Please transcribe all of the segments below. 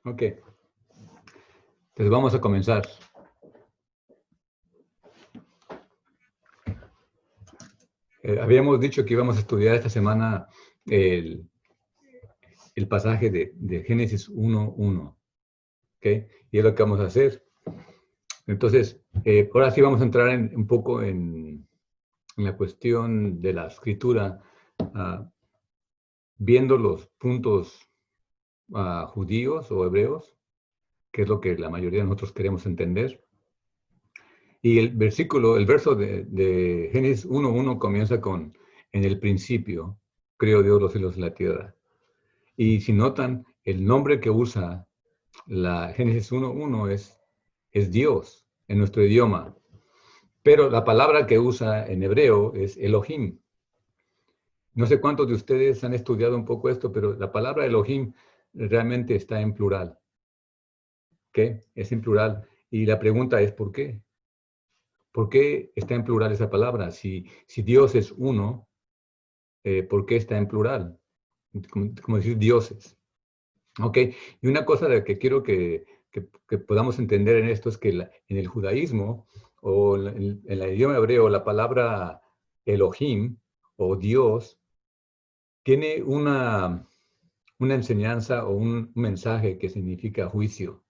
Ok, entonces vamos a comenzar. Habíamos dicho que íbamos a estudiar esta semana el, el pasaje de Génesis 1:1, ¿ok? Y es lo que vamos a hacer. Entonces, ahora sí vamos a entrar un poco en la cuestión de la escritura, viendo los puntos judíos o hebreos, que es lo que la mayoría de nosotros queremos entender. Y el verso de Génesis 1:1 comienza con, en el principio, creó Dios los cielos y la tierra. Y si notan, el nombre que usa la Génesis 1:1 es Dios en nuestro idioma. Pero la palabra que usa en hebreo es Elohim. No sé cuántos de ustedes han estudiado un poco esto, pero la palabra Elohim realmente está en plural. ¿Qué? Es en plural. Y la pregunta es, ¿por qué? ¿Por qué está en plural esa palabra? Si Dios es uno, ¿por qué está en plural? Como decir dioses. ¿Ok? Y una cosa de que quiero que podamos entender en esto es que en el judaísmo o en el idioma hebreo la palabra Elohim o Dios tiene una enseñanza o un mensaje que significa juicio.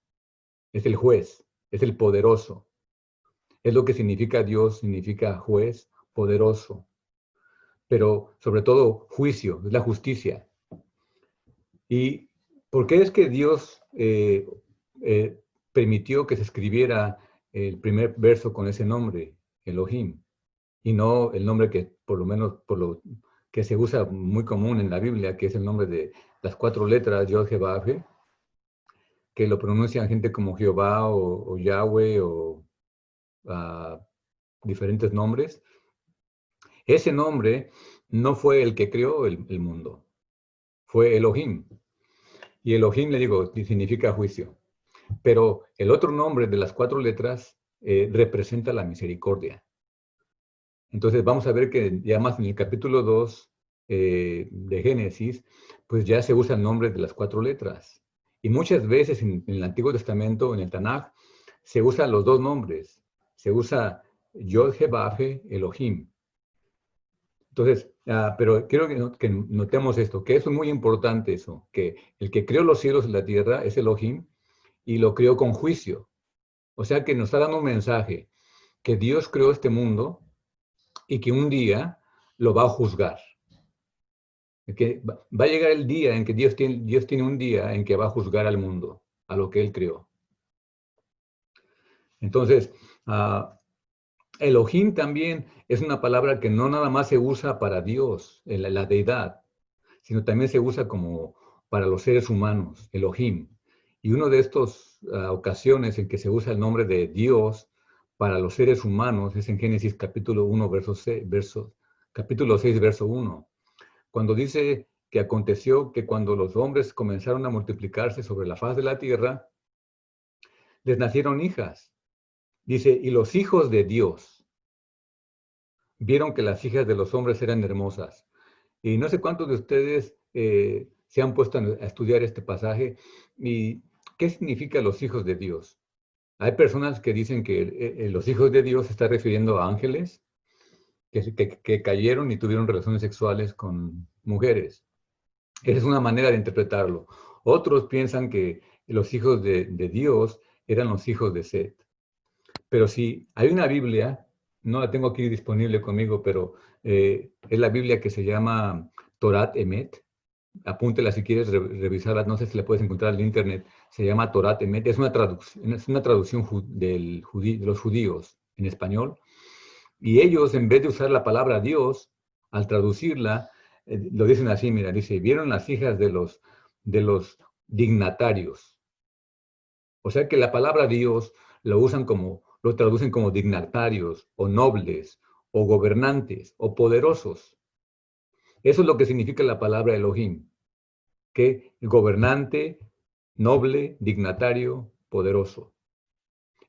Es el juez, es el poderoso. Es lo que significa Dios, significa juez, poderoso. Pero sobre todo juicio, es la justicia. ¿Y por qué es que Dios permitió que se escribiera el primer verso con ese nombre, Elohim, y no el nombre que por lo menos por lo que se usa muy común en la Biblia, que es el nombre de las 4 letras, Yod, Jehová, que lo pronuncian gente como Jehová o Yahweh o diferentes nombres? Ese nombre no fue el que creó el mundo, fue Elohim. Y Elohim, le digo, significa juicio. Pero el otro nombre de las 4 letras representa la misericordia. Entonces vamos a ver que ya más en el capítulo 2 de Génesis, pues ya se usa el nombre de las 4 letras. Y muchas veces en el Antiguo Testamento, en el Tanaj, se usan los dos nombres. Se usa Yod-Heh-Vav-He, Elohim. Entonces, pero quiero que notemos esto, que es muy importante eso, que el que creó los cielos y la tierra es Elohim y lo creó con juicio. O sea que nos está dando un mensaje, que Dios creó este mundo y que un día lo va a juzgar. Que va a llegar el día en que Dios tiene un día en que va a juzgar al mundo, a lo que Él creó. Entonces, Elohim también es una palabra que no nada más se usa para Dios, la deidad, sino también se usa como para los seres humanos, Elohim. Y una de estas ocasiones en que se usa el nombre de Dios para los seres humanos es en Génesis capítulo 1, capítulo 6, verso 1, cuando dice que aconteció que cuando los hombres comenzaron a multiplicarse sobre la faz de la tierra, les nacieron hijas. Dice, y los hijos de Dios vieron que las hijas de los hombres eran hermosas. Y no sé cuántos de ustedes se han puesto a estudiar este pasaje y qué significa los hijos de Dios. Hay personas que dicen que los hijos de Dios se está refiriendo a ángeles que cayeron y tuvieron relaciones sexuales con mujeres. Esa es una manera de interpretarlo. Otros piensan que los hijos de Dios eran los hijos de Set. Pero si hay una Biblia, no la tengo aquí disponible conmigo, pero es la Biblia que se llama Torat Emet. Apúntela si quieres revisarla, no sé si la puedes encontrar en internet. Se llama Torat Emet, es una traducción de los judíos en español. Y ellos, en vez de usar la palabra Dios, al traducirla, lo dicen así, mira, dice, vieron las hijas de los dignatarios. O sea que la palabra Dios lo traducen como dignatarios, o nobles, o gobernantes, o poderosos. Eso es lo que significa la palabra Elohim, que gobernante, noble, dignatario, poderoso.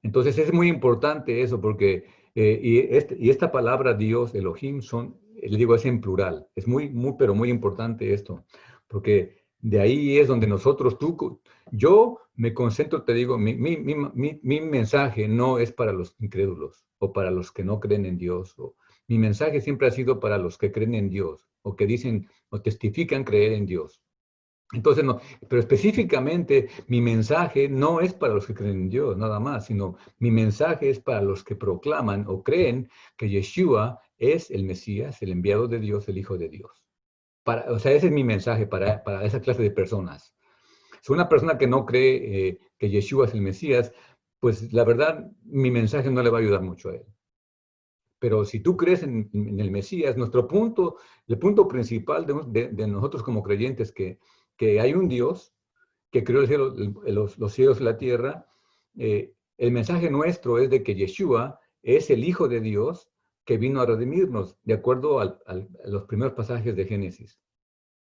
Entonces es muy importante eso porque, y esta palabra Dios, Elohim, le digo, es en plural. Es muy, muy, pero muy importante esto, porque de ahí es donde nosotros, yo me concentro, te digo, mi mensaje no es para los incrédulos o para los que no creen en Dios. Mi mensaje siempre ha sido para los que creen en Dios o que dicen o testifican creer en Dios. Entonces, no, pero específicamente mi mensaje no es para los que creen en Dios, nada más, sino mi mensaje es para los que proclaman o creen que Yeshua es el Mesías, el enviado de Dios, el Hijo de Dios. O sea, ese es mi mensaje para esa clase de personas. Si una persona que no cree que Yeshua es el Mesías, pues la verdad, mi mensaje no le va a ayudar mucho a él. Pero si tú crees en el Mesías, el punto principal de nosotros como creyentes, que hay un Dios que creó el cielo, los cielos y la tierra, el mensaje nuestro es de que Yeshua es el Hijo de Dios que vino a redimirnos, de acuerdo a los primeros pasajes de Génesis.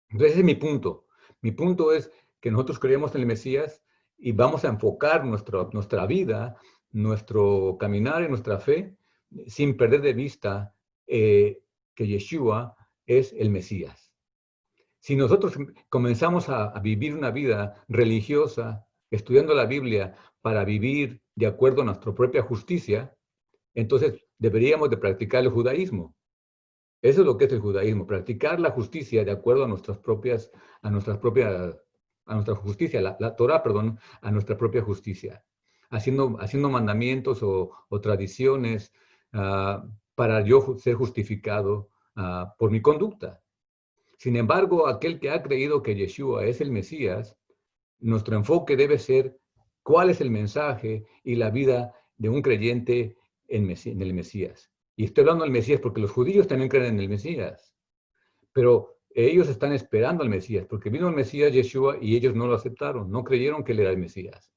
Entonces ese es mi punto. Mi punto es que nosotros creemos en el Mesías y vamos a enfocar nuestra vida, nuestro caminar en nuestra fe, sin perder de vista que Yeshua es el Mesías. Si nosotros comenzamos a vivir una vida religiosa, estudiando la Biblia para vivir de acuerdo a nuestra propia justicia, entonces deberíamos de practicar el judaísmo. Eso es lo que es el judaísmo, practicar la justicia de acuerdo a nuestra justicia, la Torah, perdón, a nuestra propia justicia, haciendo mandamientos o tradiciones para yo ser justificado por mi conducta. Sin embargo, aquel que ha creído que Yeshua es el Mesías, nuestro enfoque debe ser cuál es el mensaje y la vida de un creyente en el Mesías. Y estoy hablando del Mesías porque los judíos también creen en el Mesías, pero ellos están esperando al Mesías, porque vino el Mesías Yeshua y ellos no lo aceptaron, no creyeron que él era el Mesías.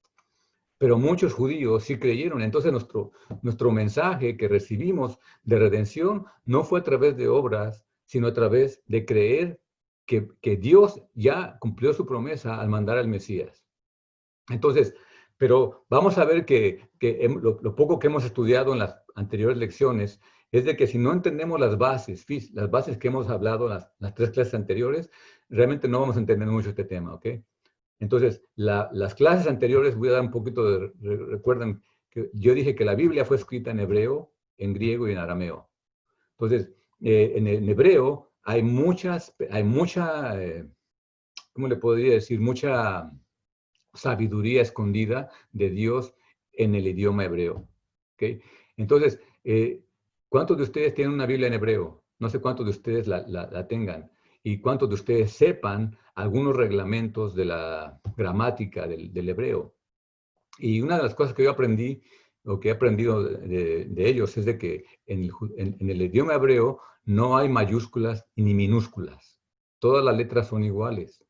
Pero muchos judíos sí creyeron. Entonces nuestro mensaje que recibimos de redención no fue a través de obras, sino a través de creer que Dios ya cumplió su promesa al mandar al Mesías. Entonces, pero vamos a ver que lo poco que hemos estudiado en las anteriores lecciones es de que si no entendemos las bases que hemos hablado en las 3 clases anteriores, realmente no vamos a entender mucho este tema, ¿ok? Entonces, las clases anteriores, voy a dar un poquito recuerden que yo dije que la Biblia fue escrita en hebreo, en griego y en arameo. Entonces, en hebreo hay mucha, ¿cómo le podría decir? Mucha sabiduría escondida de Dios en el idioma hebreo. ¿Okay? Entonces, ¿cuántos de ustedes tienen una Biblia en hebreo? No sé cuántos de ustedes la tengan. Y cuántos de ustedes sepan algunos reglamentos de la gramática del hebreo. Y una de las cosas que yo aprendí, o que he aprendido de ellos, es de que en el idioma hebreo no hay mayúsculas ni minúsculas. Todas las letras son iguales.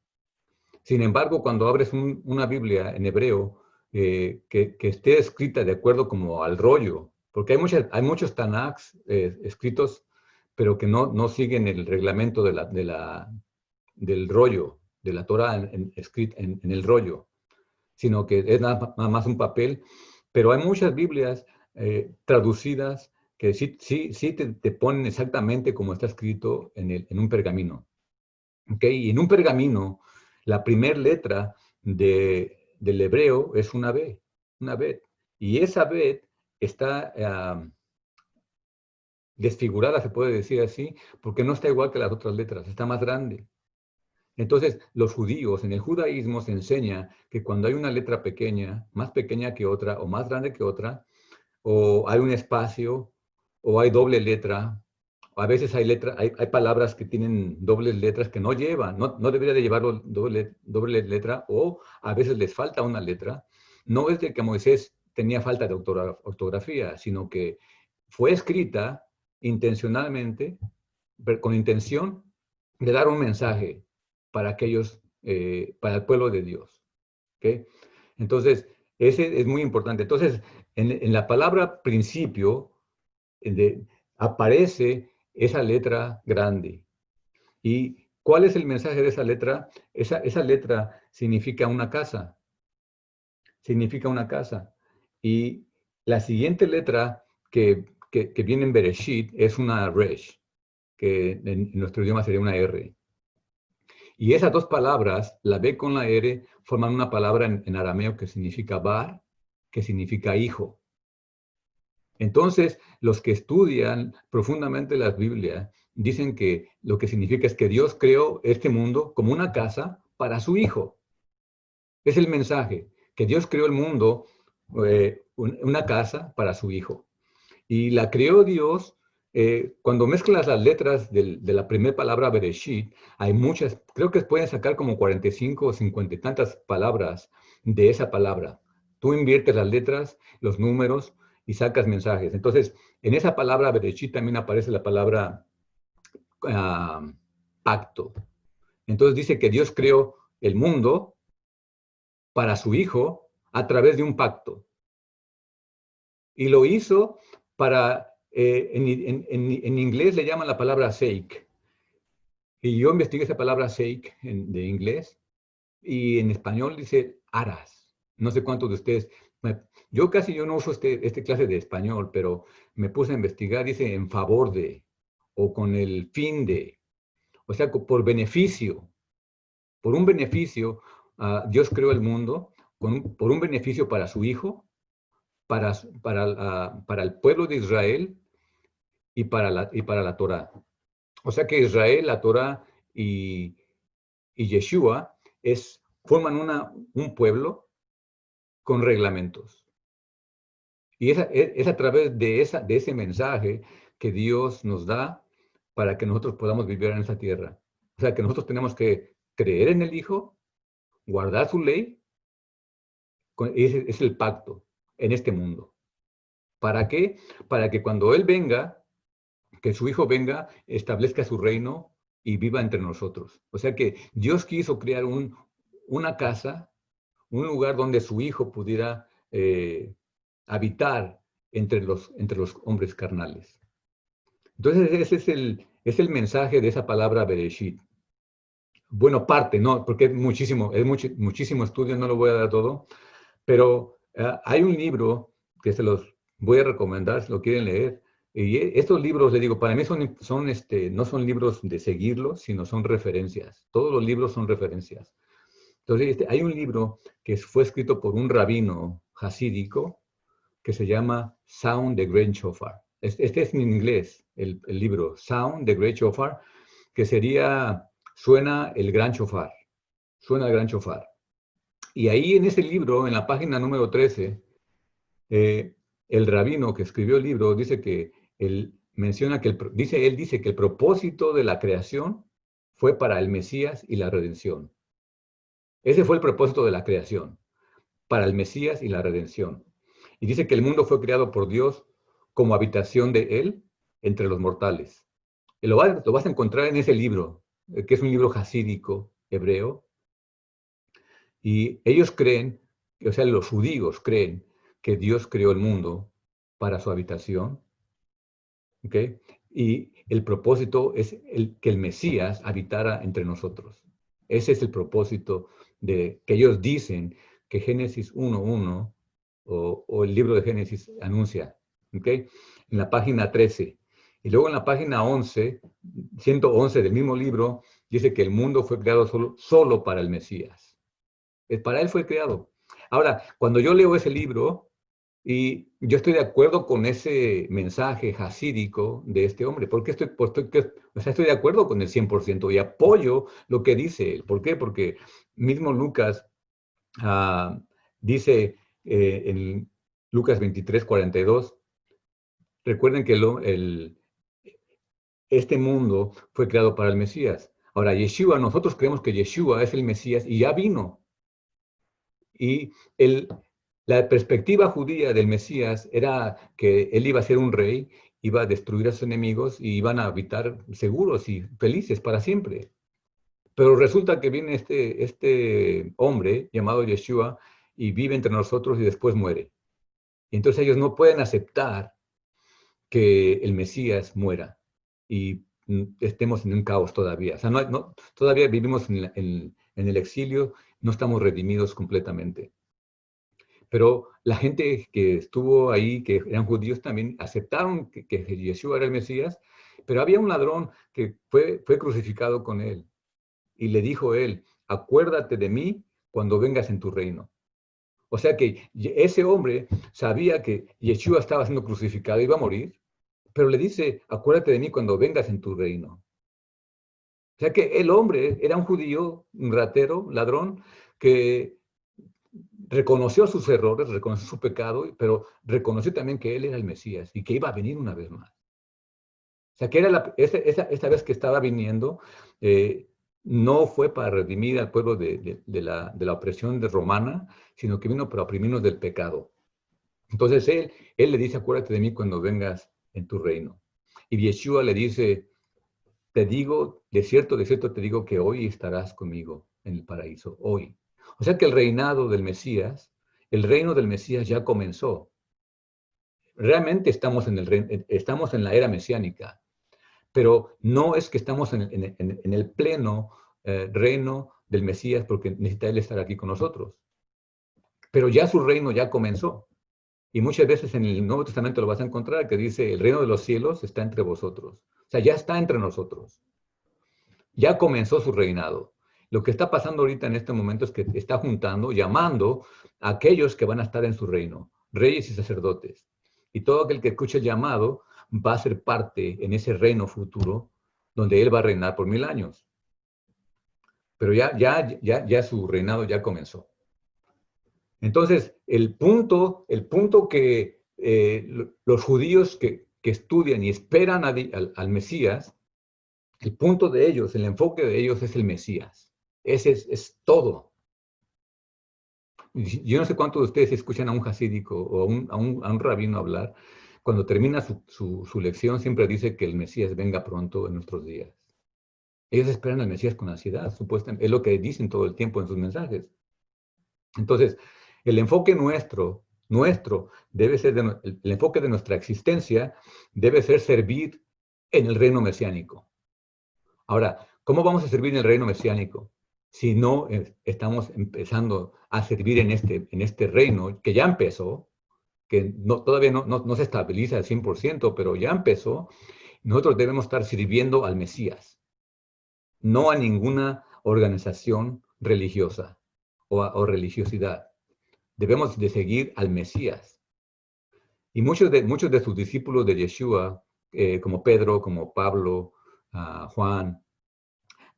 Sin embargo, cuando abres una Biblia en hebreo que esté escrita de acuerdo como al rollo, porque hay muchos Tanaks escritos, pero que no siguen el reglamento del rollo, de la Torah escrita en el rollo, sino que es nada más un papel. Pero hay muchas Biblias traducidas que sí te ponen exactamente como está escrito en un pergamino. ¿Okay? Y en un pergamino, la primera letra del hebreo es una B, una bet. Y esa bet está desfigurada, se puede decir así, porque no está igual que las otras letras, está más grande. Entonces, los judíos, en el judaísmo se enseña que cuando hay una letra pequeña, más pequeña que otra o más grande que otra, o hay un espacio, o hay doble letra, a veces hay palabras que tienen dobles letras que no llevan, no debería de llevarlo doble letra, o a veces les falta una letra. No es de que Moisés tenía falta de ortografía, sino que fue escrita intencionalmente, con intención de dar un mensaje para para el pueblo de Dios. ¿Okay? Entonces, ese es muy importante. Entonces, en la palabra principio aparece esa letra grande. ¿Y cuál es el mensaje de esa letra? Esa letra significa una casa. Significa una casa. Y la siguiente letra que viene en Bereshit es una resh, que en nuestro idioma sería una R. Y esas dos palabras, la B con la R, forman una palabra en arameo que significa bar, que significa hijo. Entonces, los que estudian profundamente la Biblia dicen que lo que significa es que Dios creó este mundo como una casa para su hijo. Es el mensaje, que Dios creó el mundo, una casa para su hijo. Y la creó Dios, cuando mezclas las letras de la primera palabra Bereshit, hay muchas, creo que pueden sacar como 45 o 50 y tantas palabras de esa palabra. Tú inviertes las letras, los números y sacas mensajes. Entonces, en esa palabra Bereshit también aparece la palabra pacto. Entonces dice que Dios creó el mundo para su hijo a través de un pacto. Y lo hizo para, en inglés le llaman la palabra sake. Y yo investigué esa palabra sake de inglés y en español dice aras. No sé cuántos de ustedes, yo no uso este clase de español, pero me puse a investigar, dice en favor de, o con el fin de, o sea, por beneficio, por un beneficio, Dios creó el mundo por un beneficio para su hijo, para el pueblo de Israel y para la Torah. O sea que Israel, la Torah y Yeshua forman un pueblo con reglamentos. Y es a través de ese mensaje que Dios nos da para que nosotros podamos vivir en esa tierra. O sea que nosotros tenemos que creer en el Hijo, guardar su ley, ese es el pacto en este mundo. ¿Para qué? Para que cuando Él venga, que su Hijo venga, establezca su reino y viva entre nosotros. O sea que Dios quiso crear una casa, un lugar donde su Hijo pudiera habitar entre los hombres carnales. Entonces ese es el mensaje de esa palabra Bereshit. Bueno, parte, ¿no? Porque muchísimo estudio, no lo voy a dar todo, pero hay un libro que se los voy a recomendar si lo quieren leer. Y estos libros, le digo, para mí no son libros de seguirlos, sino son referencias. Todos los libros son referencias. Entonces, hay un libro que fue escrito por un rabino hasídico que se llama Sound the Great Shofar. Este es en inglés, el libro Sound the Great Shofar, que sería Suena el Gran Shofar. Suena el Gran Shofar. Y ahí en ese libro, en la página número 13, el rabino que escribió el libro dice que él menciona que él dice que el propósito de la creación fue para el Mesías y la redención. Ese fue el propósito de la creación, para el Mesías y la redención. Y dice que el mundo fue creado por Dios como habitación de Él entre los mortales. Y lo vas a encontrar en ese libro, que es un libro hasídico, hebreo. Y ellos creen, o sea, los judíos creen que Dios creó el mundo para su habitación. ¿Ok? Y el propósito es que el Mesías habitara entre nosotros. Ese es el propósito que ellos dicen que Génesis 1:1 o el libro de Génesis anuncia. ¿Ok? En la página 13. Y luego en la página 111 del mismo libro, dice que el mundo fue creado solo para el Mesías. Para él fue creado. Ahora, cuando yo leo ese libro, y yo estoy de acuerdo con ese mensaje hasídico de este hombre, porque estoy de acuerdo con el 100% y apoyo lo que dice él. ¿Por qué? Porque mismo Lucas dice en Lucas 23:42, recuerden que este mundo fue creado para el Mesías. Ahora, Yeshua, nosotros creemos que Yeshua es el Mesías y ya vino. Y la perspectiva judía del Mesías era que él iba a ser un rey, iba a destruir a sus enemigos y iban a habitar seguros y felices para siempre. Pero resulta que viene este hombre llamado Yeshua y vive entre nosotros y después muere. Y entonces ellos no pueden aceptar que el Mesías muera y estemos en un caos todavía. O sea, todavía vivimos en el exilio, no estamos redimidos completamente. Pero la gente que estuvo ahí, que eran judíos, también aceptaron que Yeshua era el Mesías, pero había un ladrón que fue crucificado con él. y le dijo él, acuérdate de mí cuando vengas en tu reino. O sea que ese hombre sabía que Yeshua estaba siendo crucificado, iba a morir, pero le dice, acuérdate de mí cuando vengas en tu reino. O sea que el hombre era un judío, un ratero, ladrón, que reconoció sus errores, reconoció su pecado, pero reconoció también que él era el Mesías y que iba a venir una vez más. O sea, que era esta vez que estaba viniendo, no fue para redimir al pueblo de la opresión romana, sino que vino para oprimirnos del pecado. Entonces él le dice, acuérdate de mí cuando vengas en tu reino. Y Yeshua le dice, te digo, de cierto te digo que hoy estarás conmigo en el paraíso, hoy. O sea que el reinado del Mesías, el reino del Mesías ya comenzó. Realmente estamos estamos en la era mesiánica, pero no es que estamos en el pleno reino del Mesías porque necesita Él estar aquí con nosotros. Pero ya su reino ya comenzó. Y muchas veces en el Nuevo Testamento lo vas a encontrar que dice, el reino de los cielos está entre vosotros. O sea, ya está entre nosotros. Ya comenzó su reinado. Lo que está pasando ahorita en este momento es que está juntando, llamando a aquellos que van a estar en su reino, reyes y sacerdotes. Y todo aquel que escuche el llamado va a ser parte en ese reino futuro donde él va a reinar por 1000 años. Pero ya su reinado ya comenzó. Entonces, el punto que los judíos que estudian y esperan al Mesías, el punto de ellos, el enfoque de ellos es el Mesías. Ese es todo. Yo no sé cuántos de ustedes escuchan a un hasídico o a un rabino hablar. Cuando termina su lección, siempre dice que el Mesías venga pronto en nuestros días. Ellos esperan al Mesías con ansiedad, supuestamente. Es lo que dicen todo el tiempo en sus mensajes. Entonces, el enfoque nuestro debe ser, el enfoque de nuestra existencia debe ser servir en el reino mesiánico. Ahora, ¿cómo vamos a servir en el reino mesiánico si no estamos empezando a servir en este reino que ya empezó, que todavía no se estabiliza al 100%, pero ya empezó? Nosotros debemos estar sirviendo al Mesías, no a ninguna organización religiosa o religiosidad. Debemos de seguir al Mesías. Y muchos de sus discípulos de Yeshua, como Pedro, como Pablo, Juan,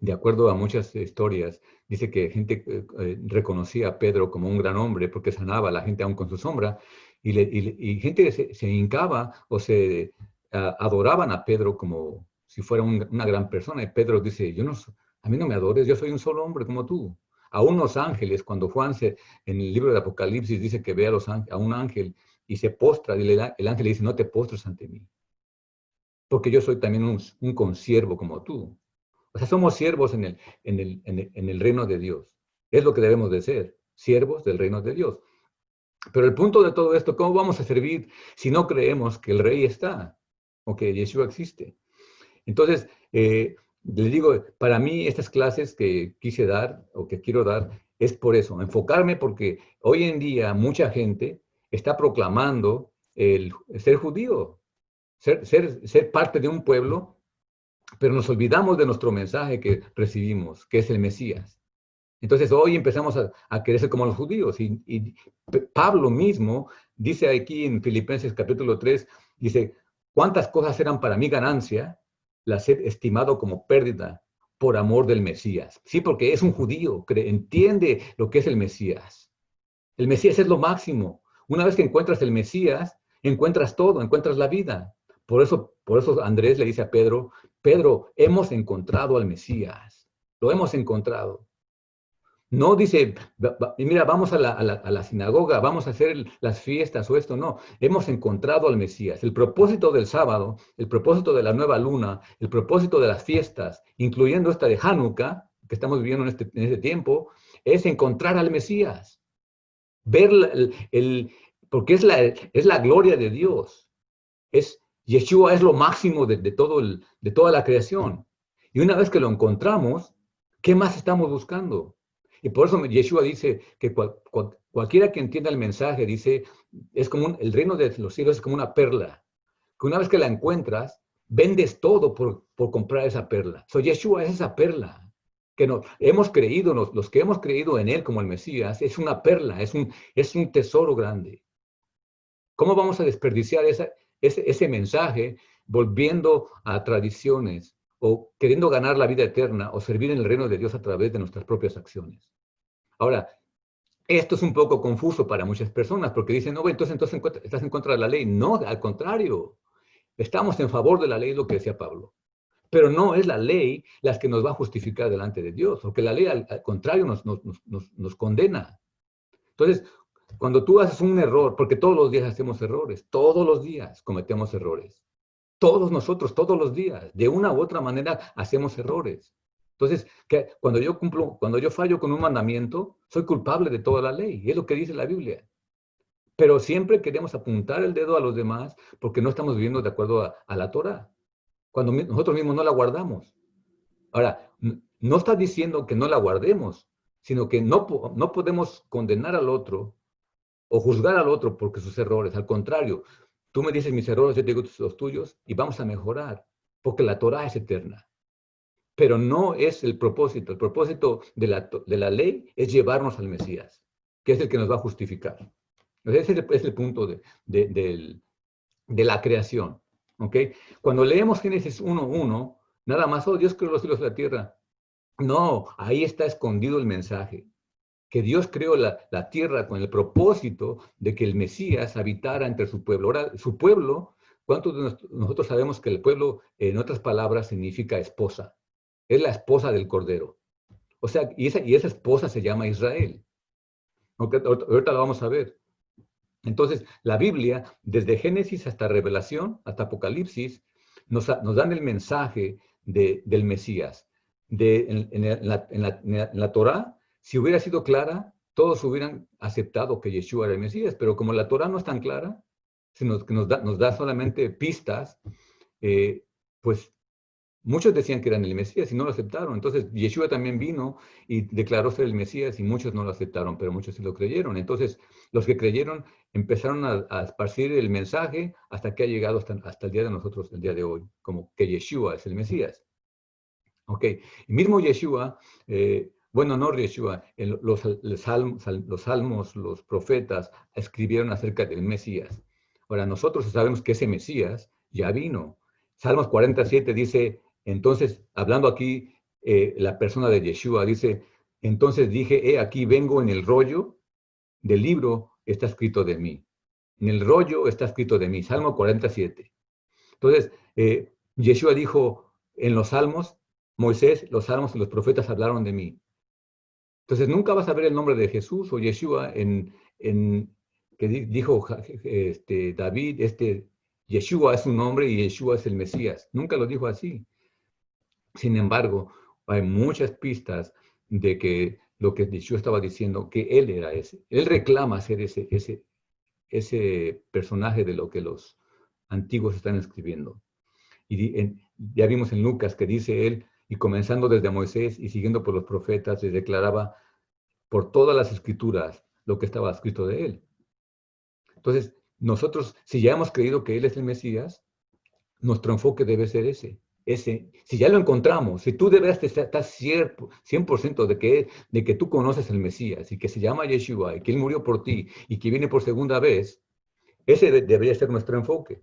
de acuerdo a muchas historias, dice que gente reconocía a Pedro como un gran hombre porque sanaba a la gente aún con su sombra, y gente se hincaba o se adoraban a Pedro como si fuera una gran persona. Y Pedro dice, a mí no me adores, yo soy un solo hombre como tú. Aún los ángeles, cuando Juan en el libro de Apocalipsis dice que ve a un ángel y se postra, y el ángel le dice, no te postres ante mí, porque yo soy también un consiervo como tú. O sea, somos siervos en el reino de Dios. Es lo que debemos de ser, siervos del reino de Dios. Pero el punto de todo esto, ¿cómo vamos a servir si no creemos que el rey está o que Yeshua existe? Entonces, les digo, para mí estas clases que quise dar o que quiero dar es por eso, enfocarme porque hoy en día mucha gente está proclamando el ser judío, ser parte de un pueblo, pero nos olvidamos de nuestro mensaje que recibimos, que es el Mesías. Entonces hoy empezamos a querer ser como los judíos. Y Pablo mismo dice aquí en Filipenses capítulo 3, dice, ¿cuántas cosas eran para mí ganancia? Las he estimado como pérdida por amor del Mesías. Sí, porque es un judío, entiende lo que es el Mesías. El Mesías es lo máximo. Una vez que encuentras el Mesías, encuentras todo, encuentras la vida. Por eso Andrés le dice a Pedro, Pedro, hemos encontrado al Mesías. Lo hemos encontrado. No dice, mira, vamos a la sinagoga, vamos a hacer las fiestas o esto. No, hemos encontrado al Mesías. El propósito del sábado, el propósito de la nueva luna, el propósito de las fiestas, incluyendo esta de Hanukkah, que estamos viviendo en este tiempo, es encontrar al Mesías. Ver porque es la gloria de Dios. Yeshua es lo máximo de toda la creación. Y una vez que lo encontramos, ¿qué más estamos buscando? Y por eso Yeshua dice que cualquiera que entienda el mensaje, dice, el reino de los cielos es como una perla, que una vez que la encuentras, vendes todo por comprar esa perla. Yeshua es esa perla. que hemos creído, los que hemos creído en Él como el Mesías, es una perla, es un tesoro grande. ¿Cómo vamos a desperdiciar ese mensaje volviendo a tradiciones o queriendo ganar la vida eterna o servir en el reino de Dios a través de nuestras propias acciones? Ahora, esto es un poco confuso para muchas personas porque dicen, no, entonces estás en contra de la ley. No, al contrario, estamos en favor de la ley, lo que decía Pablo. Pero no es la ley la que nos va a justificar delante de Dios, porque la ley al contrario nos condena. Entonces, cuando tú haces un error, porque todos los días hacemos errores, todos los días cometemos errores, todos nosotros, todos los días, de una u otra manera hacemos errores. Entonces, cuando yo fallo con un mandamiento, soy culpable de toda la ley, y es lo que dice la Biblia. Pero siempre queremos apuntar el dedo a los demás porque no estamos viviendo de acuerdo a la Torah, cuando nosotros mismos no la guardamos. Ahora, no está diciendo que no la guardemos, sino que no podemos condenar al otro o juzgar al otro porque sus errores. Al contrario, tú me dices mis errores, yo te digo los tuyos y vamos a mejorar, porque la Torah es eterna. Pero no es el propósito. El propósito de la ley es llevarnos al Mesías, que es el que nos va a justificar. Ese es el punto de la creación. ¿Ok? Cuando leemos Génesis 1:1, nada más, oh, Dios creó los cielos y la tierra. No, ahí está escondido el mensaje. Que Dios creó la tierra con el propósito de que el Mesías habitara entre su pueblo. Ahora, su pueblo, ¿cuántos de nosotros sabemos que el pueblo, en otras palabras, significa esposa? Es la esposa del Cordero. O sea, y esa esposa se llama Israel. Okay, ahorita lo vamos a ver. Entonces, la Biblia, desde Génesis hasta Revelación, hasta Apocalipsis, nos dan el mensaje del Mesías. En la Torá, si hubiera sido clara, todos hubieran aceptado que Yeshua era el Mesías, pero como la Torá no es tan clara, sino que nos da solamente pistas, pues muchos decían que eran el Mesías y no lo aceptaron. Entonces, Yeshua también vino y declaró ser el Mesías y muchos no lo aceptaron, pero muchos sí lo creyeron. Entonces, los que creyeron empezaron a esparcir el mensaje hasta que ha llegado hasta el día de nosotros, el día de hoy, como que Yeshua es el Mesías. Ok, el mismo Yeshua, bueno, no Yeshua, los salmos, los profetas escribieron acerca del Mesías. Ahora, nosotros sabemos que ese Mesías ya vino. Salmos 47 dice, entonces, hablando aquí, la persona de Yeshua dice, entonces dije, aquí vengo en el rollo del libro, está escrito de mí. En el rollo está escrito de mí, Salmo 47. Entonces, Yeshua dijo en los salmos, Moisés, los salmos y los profetas hablaron de mí. Entonces, nunca vas a ver el nombre de Jesús o Yeshua que dijo David, Yeshua es un nombre y Yeshua es el Mesías. Nunca lo dijo así. Sin embargo, hay muchas pistas de que lo que Yeshua estaba diciendo, que él era ese. Él reclama ser ese personaje de lo que los antiguos están escribiendo. Y ya vimos en Lucas que dice él, y comenzando desde Moisés y siguiendo por los profetas, les declaraba por todas las escrituras lo que estaba escrito de él. Entonces, nosotros, si ya hemos creído que él es el Mesías, nuestro enfoque debe ser ese. Si ya lo encontramos, si tú debes estar 100% de que tú conoces el Mesías y que se llama Yeshua y que él murió por ti y que viene por segunda vez, ese debería ser nuestro enfoque.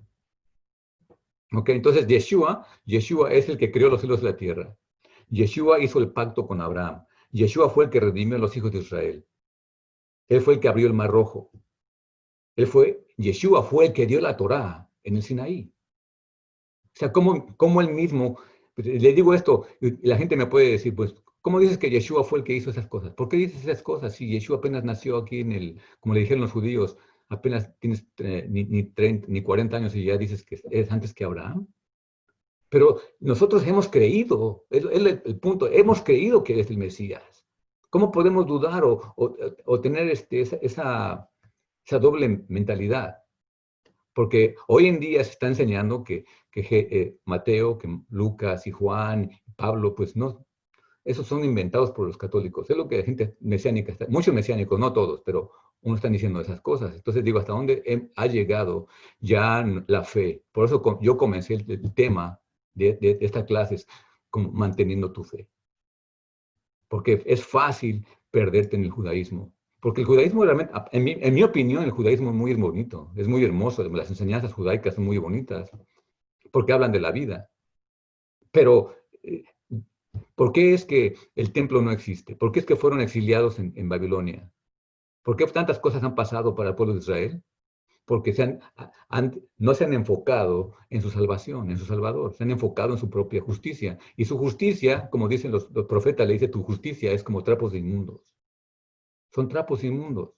¿Ok? Entonces, Yeshua es el que creó los cielos y la tierra. Yeshua hizo el pacto con Abraham. Yeshua fue el que redimió a los hijos de Israel. Él fue el que abrió el mar rojo. Yeshua fue el que dio la Torá en el Sinaí. O sea, como él mismo, le digo esto, y la gente me puede decir, pues, ¿cómo dices que Yeshua fue el que hizo esas cosas? ¿Por qué dices esas cosas si Yeshua apenas nació aquí como le dijeron los judíos, apenas tienes ni 40 años y ya dices que es antes que Abraham? Pero nosotros hemos creído, es el punto, hemos creído que es el Mesías. ¿Cómo podemos dudar o tener esa doble mentalidad? Porque hoy en día se está enseñando que Mateo, que Lucas y Juan, Pablo, pues no, esos son inventados por los católicos. Es lo que la gente mesiánica, muchos mesiánicos, no todos, pero uno están diciendo esas cosas. Entonces digo, ¿hasta dónde ha llegado ya la fe? Por eso yo comencé el tema de estas clases, como manteniendo tu fe. porque es fácil perderte en el judaísmo. Porque el judaísmo realmente, en mi opinión, el judaísmo es muy bonito, es muy hermoso, las enseñanzas judaicas son muy bonitas, porque hablan de la vida. Pero, ¿por qué es que el templo no existe? ¿Por qué es que fueron exiliados en Babilonia? ¿Por qué tantas cosas han pasado para el pueblo de Israel? Porque no se han enfocado en su salvación, en su Salvador, se han enfocado en su propia justicia. Y su justicia, como dicen los profetas, le dice, tu justicia es como trapos inmundos. Son trapos inmundos.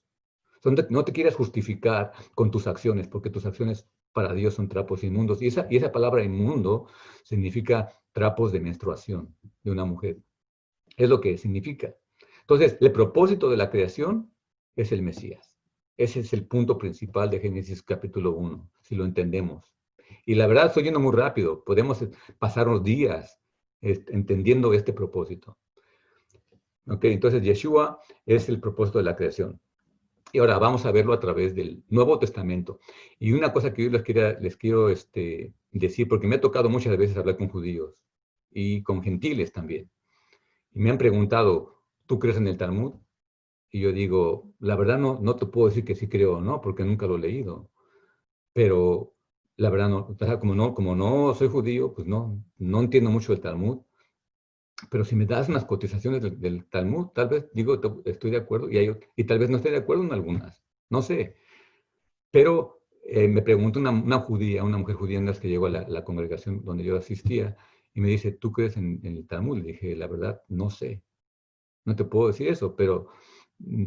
No te quieras justificar con tus acciones, porque tus acciones para Dios son trapos inmundos. Y esa palabra inmundo significa trapos de menstruación de una mujer. Es lo que significa. Entonces, el propósito de la creación es el Mesías. Ese es el punto principal de Génesis capítulo 1, si lo entendemos. Y la verdad, estoy yendo muy rápido. Podemos pasar unos días entendiendo este propósito. ¿Ok? Entonces, Yeshua es el propósito de la creación. Y ahora vamos a verlo a través del Nuevo Testamento. Y una cosa que yo les quiero decir, porque me ha tocado muchas veces hablar con judíos y con gentiles también. Y me han preguntado, ¿tú crees en el Talmud? Y yo digo, la verdad no te puedo decir que sí creo o no, porque nunca lo he leído. Pero la verdad no, o sea, como no soy judío, pues no entiendo mucho del Talmud. Pero si me das unas cotizaciones del Talmud, tal vez digo, estoy de acuerdo, y tal vez no esté de acuerdo en algunas. No sé. Pero me preguntó una judía, una mujer judía en las que llegó a la congregación donde yo asistía, y me dice, ¿tú crees en el Talmud? Le dije, la verdad, no sé. No te puedo decir eso, pero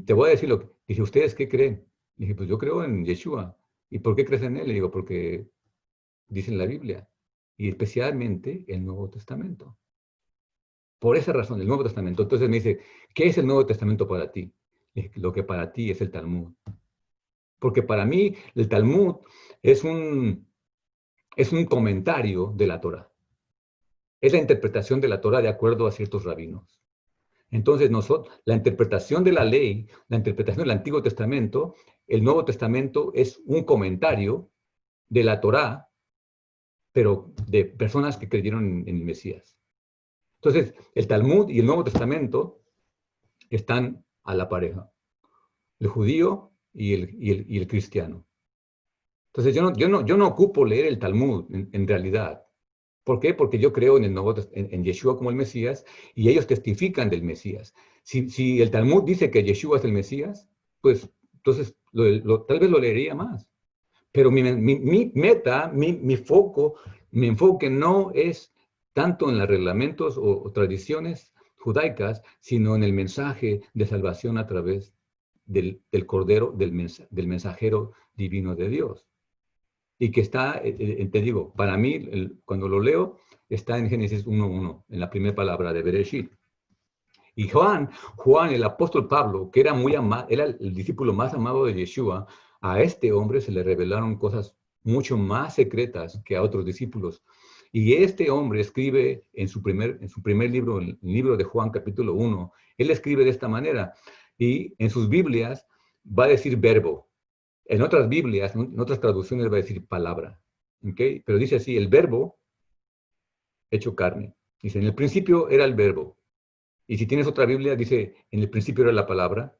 te voy a decir lo que... Dije, ¿ustedes qué creen? Dije, pues yo creo en Yeshua. ¿Y por qué crees en él? Le digo, porque dice en la Biblia, y especialmente el Nuevo Testamento. Por esa razón, el Nuevo Testamento. Entonces me dice, ¿qué es el Nuevo Testamento para ti? Le dije, lo que para ti es el Talmud. Porque para mí el Talmud es un comentario de la Torah. Es la interpretación de la Torah de acuerdo a ciertos rabinos. Entonces, la interpretación de la ley, la interpretación del Antiguo Testamento, el Nuevo Testamento es un comentario de la Torá, pero de personas que creyeron en el Mesías. Entonces, el Talmud y el Nuevo Testamento están a la pareja, el judío y el cristiano. Entonces, yo no ocupo leer el Talmud en realidad. ¿Por qué? Porque yo creo en Yeshua como el Mesías y ellos testifican del Mesías. Si el Talmud dice que Yeshua es el Mesías, pues entonces tal vez lo leería más. Pero mi meta, mi foco, mi enfoque no es tanto en los reglamentos o tradiciones judaicas, sino en el mensaje de salvación a través del Cordero, del mensajero divino de Dios. Y que está, te digo, para mí, cuando lo leo, está en Génesis 1:1, en la primera palabra de Bereshit. Y Juan, el apóstol Pablo, que era el discípulo más amado de Yeshua, a este hombre se le revelaron cosas mucho más secretas que a otros discípulos. Y este hombre escribe en su primer libro, el libro de Juan, capítulo 1, él escribe de esta manera. Y en sus Biblias va a decir verbo. En otras Biblias, en otras traducciones va a decir palabra. ¿Okay? Pero dice así, el verbo hecho carne. Dice, en el principio era el verbo. Y si tienes otra Biblia, dice, en el principio era la palabra,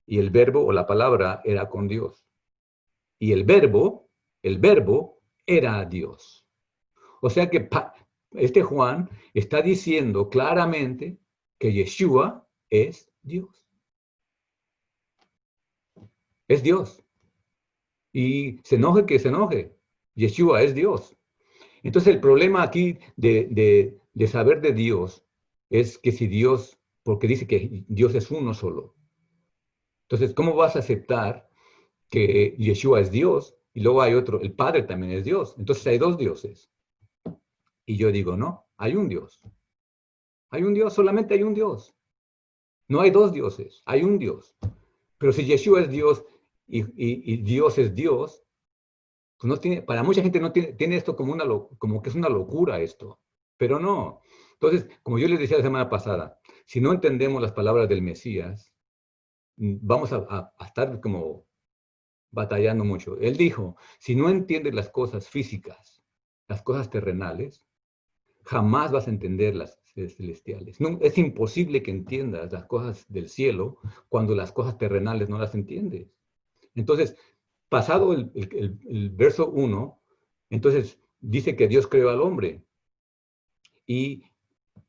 y el verbo o la palabra era con Dios. Y el verbo era Dios. O sea que este Juan está diciendo claramente que Yeshua es Dios. Es Dios. Y se enoje que se enoje. Yeshua es Dios. Entonces el problema aquí de saber de Dios es que si Dios, porque dice que Dios es uno solo. Entonces, ¿cómo vas a aceptar que Yeshua es Dios y luego hay otro, el Padre también es Dios? Entonces hay dos dioses. Y yo digo, no, hay un Dios. Hay un Dios, solamente hay un Dios. No hay dos dioses, hay un Dios. Pero si Yeshua es Dios y Dios es Dios, pues no tiene, para mucha gente no tiene esto como que es una locura esto, pero no. Entonces, como yo les decía la semana pasada, si no entendemos las palabras del Mesías, vamos a estar como batallando mucho. Él dijo, si no entiendes las cosas físicas, las cosas terrenales, jamás vas a entender celestiales. No, es imposible que entiendas las cosas del cielo cuando las cosas terrenales no las entiendes. Entonces, pasado el verso 1, entonces dice que Dios creó al hombre. Y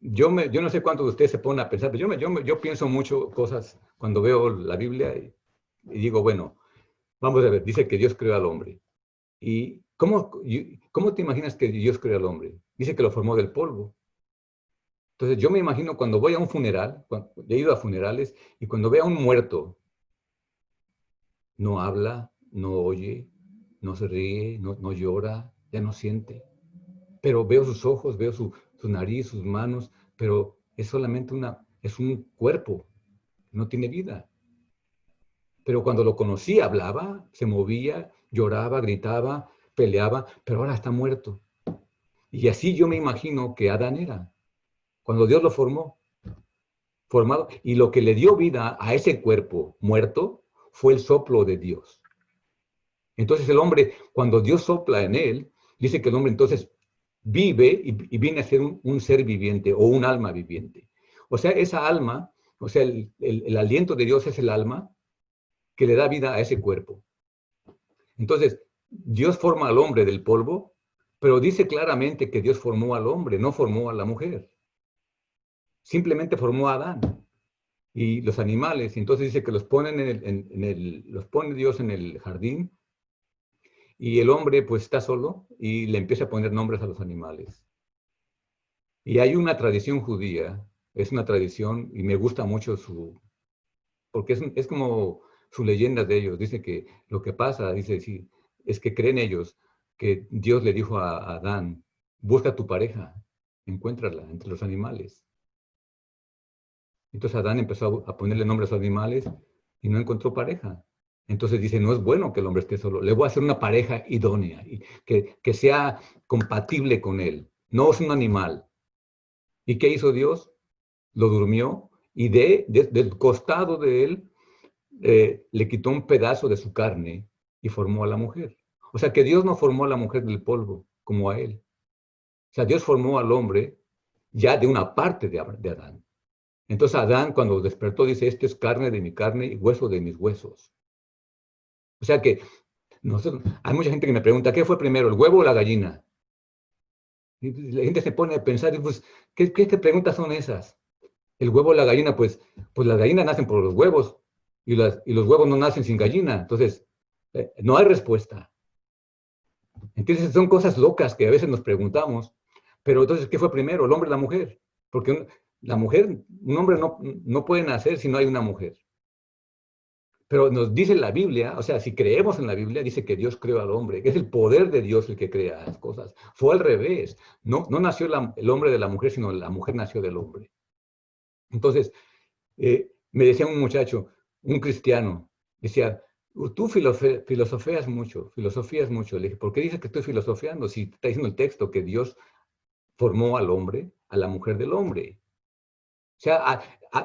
yo no sé cuántos de ustedes se ponen a pensar, pero yo pienso mucho cosas cuando veo la Biblia y digo, bueno, vamos a ver, dice que Dios creó al hombre. ¿Y cómo te imaginas que Dios creó al hombre? Dice que lo formó del polvo. Entonces yo me imagino cuando voy a un funeral, he ido a funerales, y cuando veo a un muerto, no habla, no oye, no se ríe, no llora, ya no siente. Pero veo sus ojos, veo su nariz, sus manos, pero es solamente es un cuerpo, no tiene vida. Pero cuando lo conocí, hablaba, se movía, lloraba, gritaba, peleaba, pero ahora está muerto. Y así yo me imagino que Adán era. Cuando Dios lo formado, y lo que le dio vida a ese cuerpo muerto fue el soplo de Dios. Entonces el hombre, cuando Dios sopla en él, dice que el hombre entonces vive y viene a ser un ser viviente o un alma viviente. O sea, esa alma, o sea, el aliento de Dios es el alma que le da vida a ese cuerpo. Entonces, Dios forma al hombre del polvo, pero dice claramente que Dios formó al hombre, no formó a la mujer. Simplemente formó a Adán y los animales. Y entonces dice que los ponen los pone Dios en el jardín, y el hombre pues está solo y le empieza a poner nombres a los animales. Y hay una tradición judía, es una tradición, y me gusta mucho porque es como su leyenda de ellos. Dice que lo que pasa, dice, sí, es que creen ellos que Dios le dijo a Adán, busca tu pareja, encuéntrala entre los animales. Entonces Adán empezó a ponerle nombres a los animales y no encontró pareja. Entonces dice, no es bueno que el hombre esté solo, le voy a hacer una pareja idónea, y que sea compatible con él, no es un animal. ¿Y qué hizo Dios? Lo durmió, y del costado de él le quitó un pedazo de su carne y formó a la mujer. O sea que Dios no formó a la mujer del polvo como a él. O sea, Dios formó al hombre ya de una parte de Adán. Entonces Adán, cuando despertó, dice, esto es carne de mi carne y hueso de mis huesos. O sea que hay mucha gente que me pregunta, ¿qué fue primero, el huevo o la gallina? Y la gente se pone a pensar, pues, ¿qué preguntas son esas? El huevo o la gallina, pues las gallinas nacen por los huevos, y los huevos no nacen sin gallina. Entonces, no hay respuesta. Entonces son cosas locas que a veces nos preguntamos. Pero entonces, ¿qué fue primero, el hombre o la mujer? Porque un hombre no puede nacer si no hay una mujer. Pero nos dice la Biblia, o sea, si creemos en la Biblia, dice que Dios creó al hombre, que es el poder de Dios el que crea las cosas. Fue al revés. No nació el hombre de la mujer, sino la mujer nació del hombre. Entonces, me decía un muchacho, un cristiano, decía, tú filosofías mucho. Le dije, ¿por qué dices que estoy filosofiando si está diciendo el texto que Dios formó al hombre, a la mujer del hombre? O sea,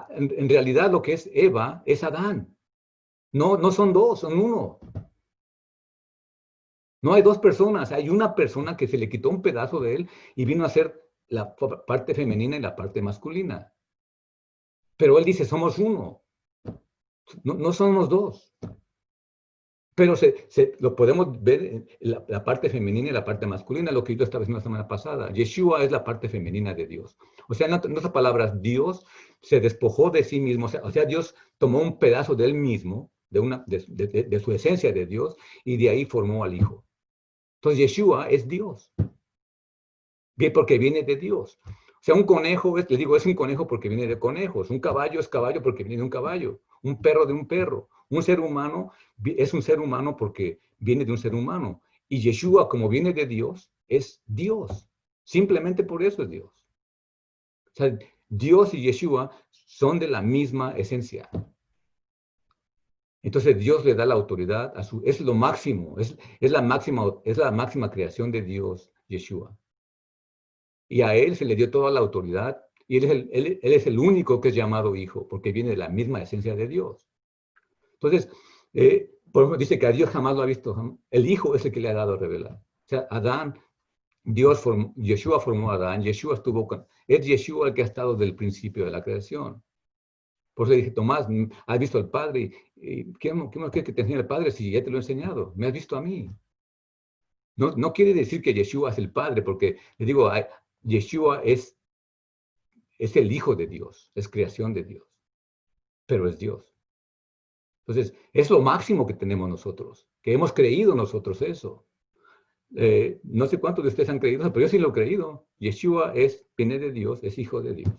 en realidad lo que es Eva es Adán. No son dos, son uno. No hay dos personas, hay una persona que se le quitó un pedazo de él y vino a ser la parte femenina y la parte masculina. Pero él dice, somos uno, no somos dos. Pero lo podemos ver en la parte femenina y la parte masculina, lo que yo estaba diciendo la semana pasada. Yeshua es la parte femenina de Dios. O sea, en otras palabras, Dios se despojó de sí mismo. O sea, Dios tomó un pedazo de él mismo, de su esencia de Dios, y de ahí formó al Hijo. Entonces, Yeshua es Dios. Bien, porque viene de Dios. O sea, un conejo, le digo, es un conejo porque viene de conejos. Un caballo es caballo porque viene de un caballo. Un perro de un perro. Un ser humano es un ser humano porque viene de un ser humano. Y Yeshua, como viene de Dios, es Dios. Simplemente por eso es Dios. O sea, Dios y Yeshua son de la misma esencia. Entonces Dios le da la autoridad es lo máximo, es la máxima creación de Dios, Yeshua. Y a él se le dio toda la autoridad, y él es el único que es llamado hijo, porque viene de la misma esencia de Dios. Entonces, por ejemplo, dice que a Dios jamás lo ha visto. El hijo es el que le ha dado a revelar. O sea, Adán Yeshua formó a Adán, es Yeshua el que ha estado desde el principio de la creación. Por eso le dije, Tomás, ¿has visto al Padre? ¿Qué más quieres que te enseñe el Padre si ya te lo he enseñado? Me has visto a mí. No quiere decir que Yeshua es el Padre, porque le digo, Yeshua es el Hijo de Dios, es creación de Dios, pero es Dios. Entonces, es lo máximo que tenemos nosotros, que hemos creído nosotros eso. No sé cuántos de ustedes han creído eso, pero yo sí lo he creído. Yeshua viene de Dios, es Hijo de Dios.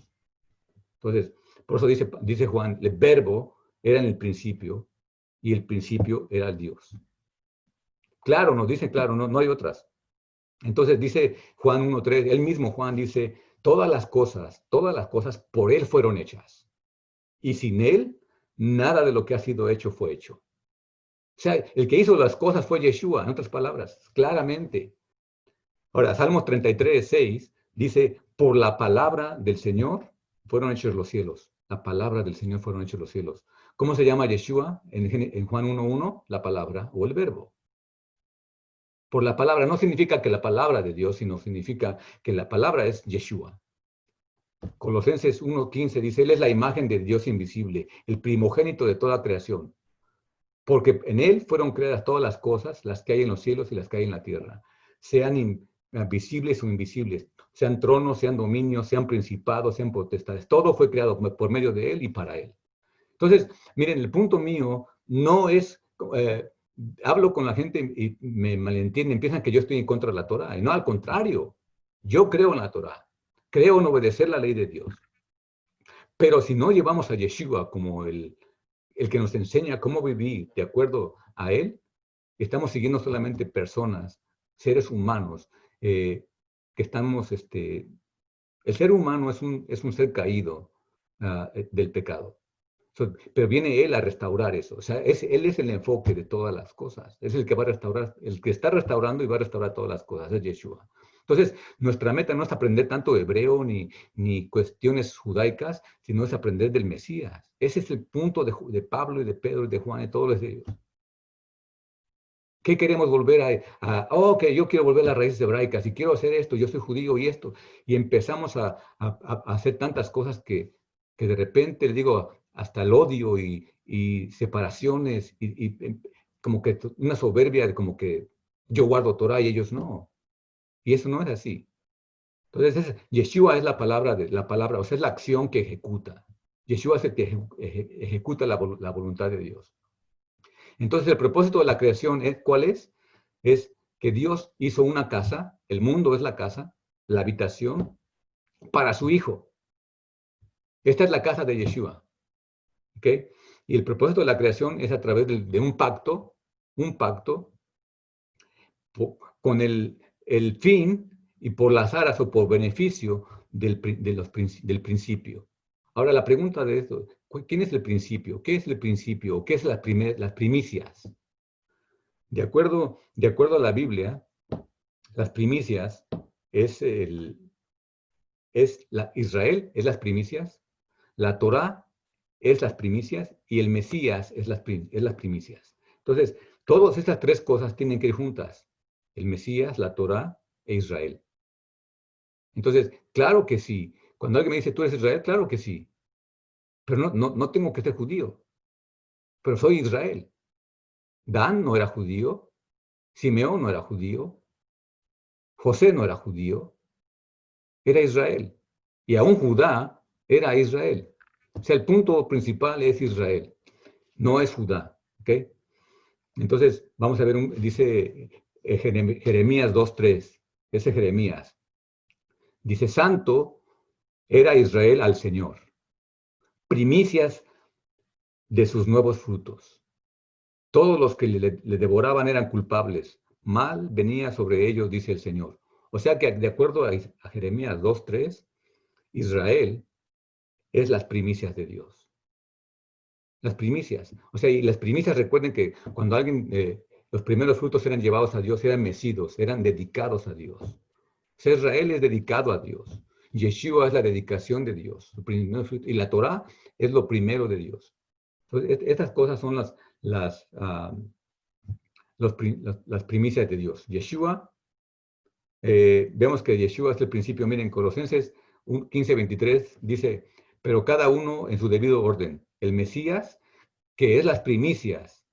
Entonces, por eso dice Juan, el verbo era en el principio, y el principio era el Dios. Claro, nos dice claro, no hay otras. Entonces dice Juan 1:3, él mismo Juan dice, todas las cosas por él fueron hechas. Y sin él, nada de lo que ha sido hecho fue hecho. O sea, el que hizo las cosas fue Yeshua, en otras palabras, claramente. Ahora, Salmos 33:6 dice, por la palabra del Señor fueron hechos los cielos. La palabra del Señor fueron hechos los cielos. ¿Cómo se llama Yeshua en Juan 1:1? La palabra o el verbo. Por la palabra no significa que la palabra de Dios, sino significa que la palabra es Yeshua. Colosenses 1:15 dice, Él es la imagen de Dios invisible, el primogénito de toda creación. Porque en Él fueron creadas todas las cosas, las que hay en los cielos y las que hay en la tierra. Sean visibles o invisibles, sean tronos, sean dominios, sean principados, sean potestades. Todo fue creado por medio de Él y para Él. Entonces, miren, el punto mío no es... hablo con la gente y me malentienden, piensan que yo estoy en contra de la Torah. Y no, al contrario, yo creo en la Torah, creo en obedecer la ley de Dios. Pero si no llevamos a Yeshua como el que nos enseña cómo vivir de acuerdo a Él, estamos siguiendo solamente personas, seres humanos, que estamos, el ser humano es un ser caído del pecado. Pero viene Él a restaurar eso. O sea, Él es el enfoque de todas las cosas. Es el que va a restaurar, el que está restaurando y va a restaurar todas las cosas. Es Yeshua. Entonces, nuestra meta no es aprender tanto hebreo ni cuestiones judaicas, sino es aprender del Mesías. Ese es el punto de Pablo y de Pedro y de Juan y todos los de ellos. ¿Qué queremos volver ok, yo quiero volver a las raíces hebraicas y quiero hacer esto, yo soy judío y esto. Y empezamos a hacer tantas cosas que de repente, le digo, hasta el odio y separaciones y como que una soberbia de como que yo guardo Torah y ellos no. Y eso no es así. Entonces, Yeshua es la palabra, o sea, es la acción que ejecuta. Yeshua es el que ejecuta la voluntad de Dios. Entonces, el propósito de la creación, ¿cuál es? Es que Dios hizo una casa, el mundo es la casa, la habitación, para su Hijo. Esta es la casa de Yeshua. ¿Ok? Y el propósito de la creación es a través de un pacto con el fin y por las aras o por beneficio del principio. Ahora, la pregunta de esto, ¿quién es el principio? ¿Qué es el principio? ¿Qué es las primicias? De acuerdo a la Biblia, las primicias Israel es las primicias, la Torá es las primicias y el Mesías es las primicias. Entonces, todas estas tres cosas tienen que ir juntas. El Mesías, la Torá e Israel. Entonces, claro que sí. Cuando alguien me dice, ¿tú eres Israel? Claro que sí. Pero no tengo que ser judío. Pero soy Israel. Dan no era judío. Simeón no era judío. José no era judío. Era Israel. Y aún Judá era Israel. O sea, el punto principal es Israel. No es Judá. ¿Ok? Entonces, vamos a ver, dice Jeremías 2:3. Ese Jeremías. Dice, santo era Israel al Señor. Primicias de sus nuevos frutos. Todos los que le devoraban eran culpables. Mal venía sobre ellos, dice el Señor. O sea que de acuerdo a Jeremías 2:3, Israel es las primicias de Dios. Las primicias. O sea, y las primicias, recuerden que cuando los primeros frutos eran llevados a Dios, eran mecidos, eran dedicados a Dios. O sea, Israel es dedicado a Dios. Yeshua es la dedicación de Dios. Y la Torah es lo primero de Dios. Entonces, estas cosas son las primicias de Dios. Yeshua, vemos que Yeshua es el principio. Miren, Colosenses 15:23 dice, pero cada uno en su debido orden. El Mesías, que es las primicias,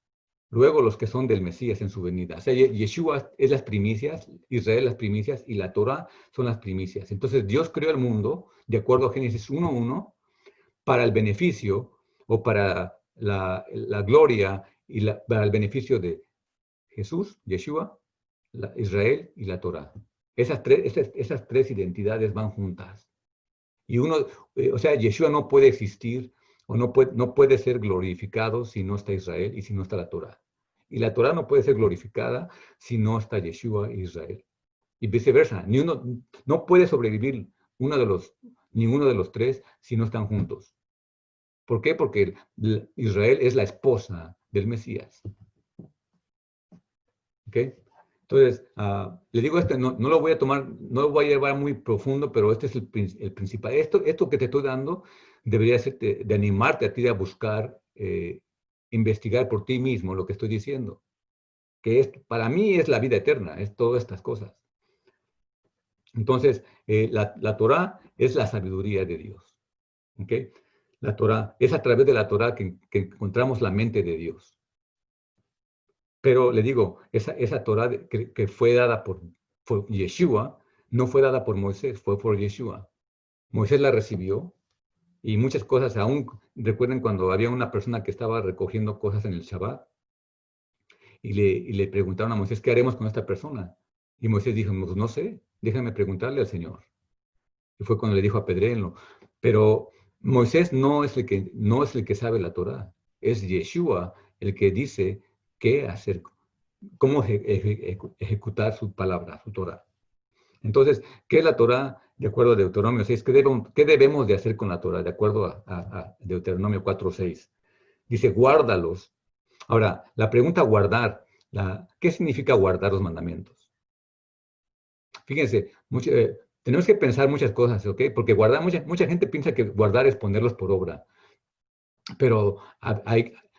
luego los que son del Mesías en su venida. O sea, Yeshua es las primicias, Israel las primicias y la Torah son las primicias. Entonces Dios creó el mundo, de acuerdo a Génesis 1:1, para el beneficio o para la gloria y para el beneficio de Jesús, Yeshua, Israel y la Torah. Esas tres identidades van juntas. Y o sea, Yeshua no puede existir o no puede ser glorificado si no está Israel y si no está la Torah. Y la Torah no puede ser glorificada si no está Yeshua e Israel. Y viceversa, no puede sobrevivir ninguno de los tres si no están juntos. ¿Por qué? Porque Israel es la esposa del Mesías. ¿Ok? Entonces, le digo esto, no lo voy a tomar, no lo voy a llevar muy profundo, pero este es el principal. Esto que te estoy dando debería ser de animarte a ti a buscar, investigar por ti mismo lo que estoy diciendo. Que para mí es la vida eterna, es todas estas cosas. Entonces, la Torah es la sabiduría de Dios. ¿Ok? La Torah, es a través de la Torah que encontramos la mente de Dios. Pero le digo, esa Torah que fue dada por Yeshua, no fue dada por Moisés, fue por Yeshua. Moisés la recibió y muchas cosas, aún recuerden cuando había una persona que estaba recogiendo cosas en el Shabbat y le preguntaron a Moisés, ¿qué haremos con esta persona? Y Moisés dijo, pues no sé, déjame preguntarle al Señor. Y fue cuando le dijo apedréenlo. Pero Moisés no es el que sabe la Torah, es Yeshua el que dice qué hacer, cómo ejecutar su palabra, su Torah. Entonces, ¿qué es la Torah? De acuerdo a Deuteronomio 6, ¿qué debemos de hacer con la Torah? De acuerdo a Deuteronomio 4:6. Dice, guárdalos. Ahora, la pregunta guardar, ¿qué significa guardar los mandamientos? Fíjense, tenemos que pensar muchas cosas, ¿ok? Porque mucha gente piensa que guardar es ponerlos por obra. Pero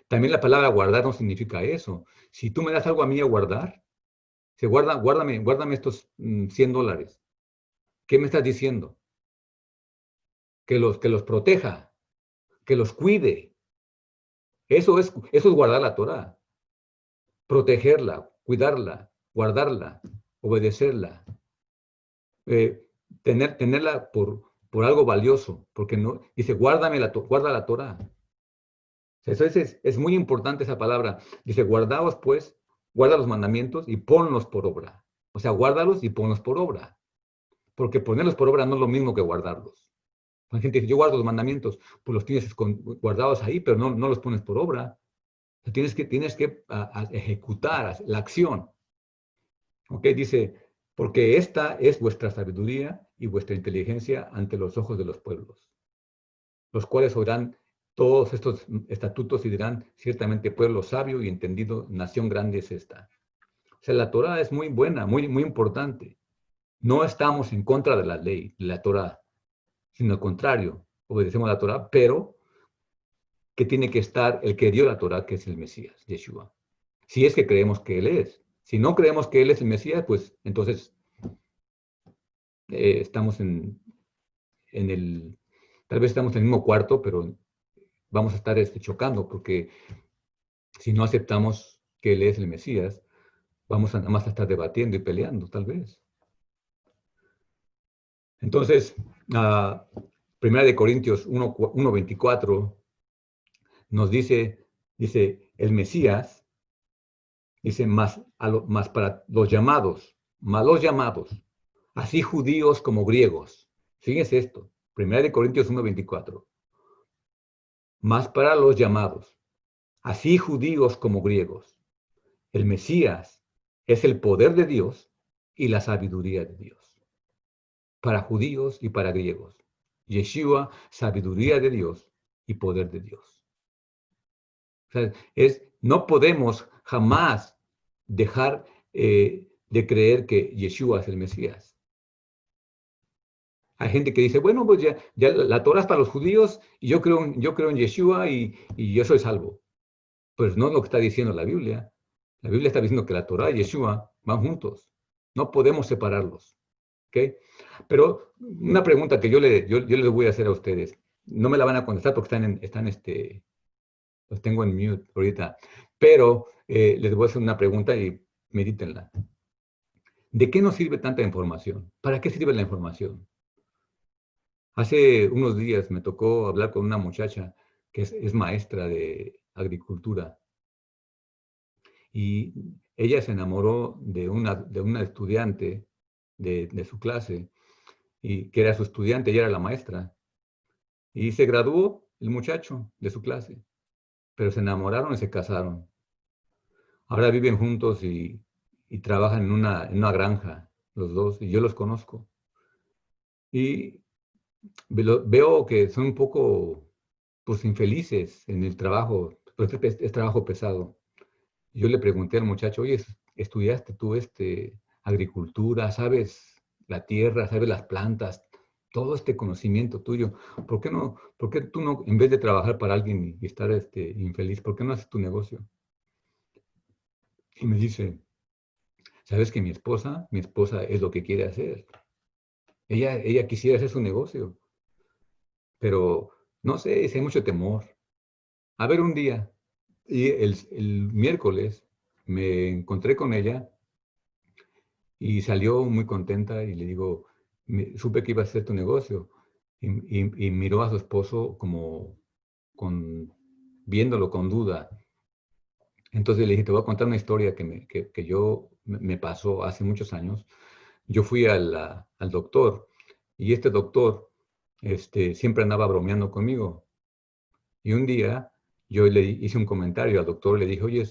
también la palabra guardar no significa eso. Si tú me das algo a mí a guardar, guárdame estos $100. ¿Qué me estás diciendo? Que los proteja, que los cuide. Eso es guardar la Torah. Protegerla, cuidarla, guardarla, obedecerla. Tenerla por algo valioso. Porque no, dice, guarda la Torah. Entonces es muy importante esa palabra. Dice, guardaos pues, guarda los mandamientos y ponlos por obra. O sea, guárdalos y ponlos por obra. Porque ponerlos por obra no es lo mismo que guardarlos. La gente dice, yo guardo los mandamientos, pues los tienes guardados ahí, pero no los pones por obra. Tienes que ejecutar la acción. ¿Ok? Dice, porque esta es vuestra sabiduría y vuestra inteligencia ante los ojos de los pueblos, los cuales oirán todos estos estatutos y dirán, ciertamente pueblo sabio y entendido, nación grande es esta. O sea, la Torah es muy buena, muy, muy importante. No estamos en contra de la ley, de la Torah, sino al contrario, obedecemos la Torah, pero que tiene que estar el que dio la Torah, que es el Mesías, Yeshua. Si es que creemos que Él es. Si no creemos que Él es el Mesías, pues entonces estamos tal vez estamos en el mismo cuarto, pero vamos a estar chocando, porque si no aceptamos que Él es el Mesías, vamos a nada más a estar debatiendo y peleando, tal vez. Entonces, Primera de Corintios 1:24 nos dice, el Mesías, dice, más para los llamados, así judíos como griegos. Fíjense esto, Primera de Corintios 1:24. Más para los llamados, así judíos como griegos. El Mesías es el poder de Dios y la sabiduría de Dios. Para judíos y para griegos. Yeshua, sabiduría de Dios y poder de Dios. O sea, no podemos jamás dejar de creer que Yeshua es el Mesías. Hay gente que dice, bueno, pues ya la Torah es para los judíos y yo creo en Yeshua y yo soy salvo. Pues no es lo que está diciendo la Biblia. La Biblia está diciendo que la Torah y Yeshua van juntos. No podemos separarlos. ¿ok? Pero una pregunta que yo les voy a hacer a ustedes. No me la van a contestar porque los tengo en mute ahorita. Pero les voy a hacer una pregunta y medítenla. ¿De qué nos sirve tanta información? ¿Para qué sirve la información? Hace unos días me tocó hablar con una muchacha que es maestra de agricultura y ella se enamoró de una estudiante de su clase y que era su estudiante, ella era la maestra. Y se graduó el muchacho de su clase, pero se enamoraron y se casaron. Ahora viven juntos y trabajan en una granja, los dos, y yo los conozco. Y veo que son un poco, pues, infelices en el trabajo, pues es trabajo pesado. Yo le pregunté al muchacho, oye, ¿estudiaste tú agricultura? ¿Sabes la tierra? ¿Sabes las plantas? Todo este conocimiento tuyo. ¿Por qué tú no, en vez de trabajar para alguien y estar infeliz, por qué no haces tu negocio? Y me dice, ¿sabes que mi esposa es lo que quiere hacer? Ella quisiera hacer su negocio, pero no sé, si hay mucho temor. A ver, un día, y el miércoles me encontré con ella y salió muy contenta y le digo, supe que iba a hacer tu negocio. Y miró a su esposo como viéndolo con duda. Entonces le dije, te voy a contar una historia que yo me pasó hace muchos años. Yo fui al doctor y este doctor siempre andaba bromeando conmigo. Y un día yo le hice un comentario al doctor, le dije, oye,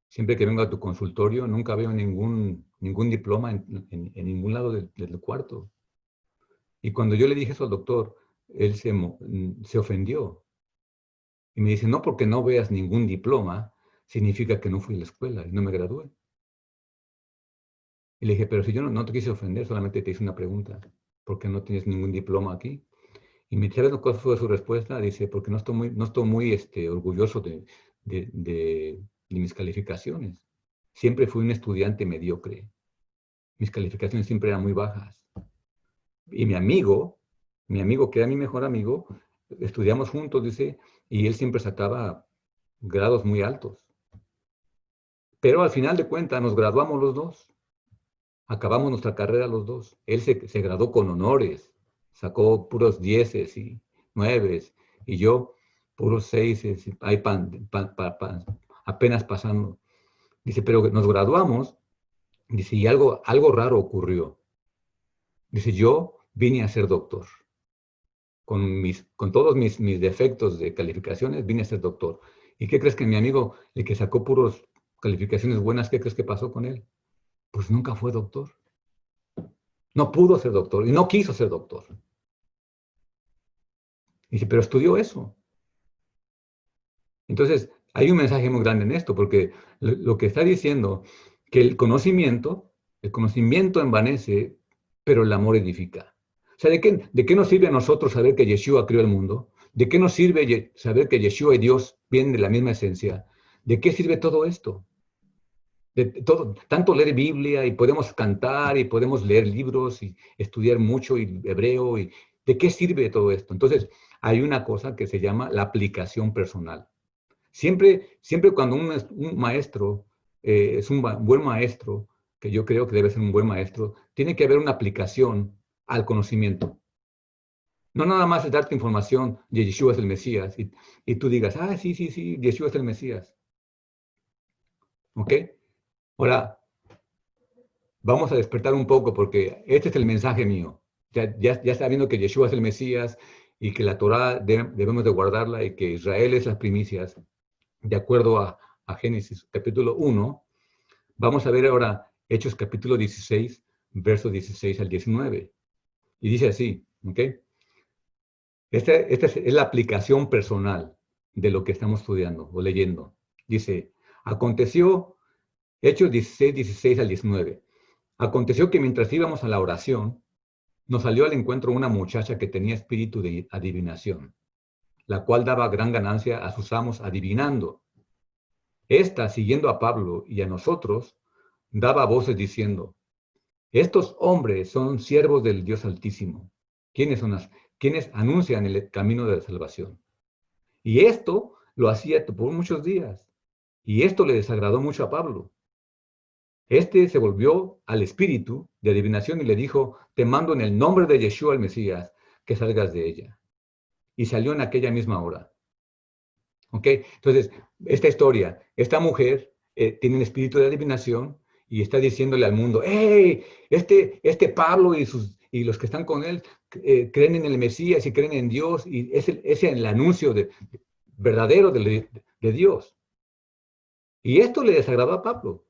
siempre que vengo a tu consultorio nunca veo ningún diploma en ningún lado del cuarto. Y cuando yo le dije eso al doctor, él se ofendió. Y me dice, no porque no veas ningún diploma, significa que no fui a la escuela y no me gradué. Y le dije, pero si yo no te quise ofender, solamente te hice una pregunta. ¿Por qué no tienes ningún diploma aquí? Y me ¿sabes cuál fue su respuesta? Dice, porque no estoy muy orgulloso de mis calificaciones. Siempre fui un estudiante mediocre. Mis calificaciones siempre eran muy bajas. Y mi amigo que era mi mejor amigo, estudiamos juntos, dice, y él siempre sacaba grados muy altos. Pero al final de cuentas nos graduamos los dos. Acabamos nuestra carrera los dos. Él se graduó con honores, sacó puros dieces y nueves, y yo puros seises, ahí apenas pasando. Dice, pero nos graduamos, dice, y algo raro ocurrió. Dice, yo vine a ser doctor. Con todos mis defectos de calificaciones, vine a ser doctor. ¿Y qué crees que mi amigo, el que sacó puros calificaciones buenas, qué crees que pasó con él? Pues nunca fue doctor. No pudo ser doctor y no quiso ser doctor. Dice, pero estudió eso. Entonces, hay un mensaje muy grande en esto, porque lo que está diciendo, que el conocimiento envanece, pero el amor edifica. O sea, ¿de qué nos sirve a nosotros saber que Yeshua creó el mundo? ¿De qué nos sirve saber que Yeshua y Dios vienen de la misma esencia? ¿De qué sirve todo esto? De todo, tanto leer Biblia y podemos cantar y podemos leer libros y estudiar mucho y hebreo. ¿De qué sirve todo esto? Entonces, hay una cosa que se llama la aplicación personal. Siempre cuando un maestro es un buen maestro, que yo creo que debe ser un buen maestro, tiene que haber una aplicación al conocimiento. No nada más es darte información de Yeshua es el Mesías y tú digas, sí, sí, sí, Yeshua es el Mesías. ¿Ok? Ahora, vamos a despertar un poco porque este es el mensaje mío. Ya sabiendo que Yeshua es el Mesías y que la Torah debemos de guardarla y que Israel es las primicias, de acuerdo a Génesis capítulo 1, vamos a ver ahora Hechos capítulo 16, versos 16 al 19. Y dice así, ¿ok? Esta es la aplicación personal de lo que estamos estudiando o leyendo. Dice, aconteció, Hechos 16, 16 al 19. Aconteció que mientras íbamos a la oración, nos salió al encuentro una muchacha que tenía espíritu de adivinación, la cual daba gran ganancia a sus amos adivinando. Esta, siguiendo a Pablo y a nosotros, daba voces diciendo, Estos hombres son siervos del Dios Altísimo. ¿Quiénes son quienes anuncian el camino de la salvación? Y esto lo hacía por muchos días. Y esto le desagradó mucho a Pablo. Este se volvió al espíritu de adivinación y le dijo, te mando en el nombre de Yeshua el Mesías, que salgas de ella. Y salió en aquella misma hora. ¿Ok? Entonces, esta historia, esta mujer tiene un espíritu de adivinación y está diciéndole al mundo, ¡hey! Este Pablo y los que están con él creen en el Mesías y creen en Dios y es el anuncio verdadero de Dios. Y esto le desagradó a Pablo.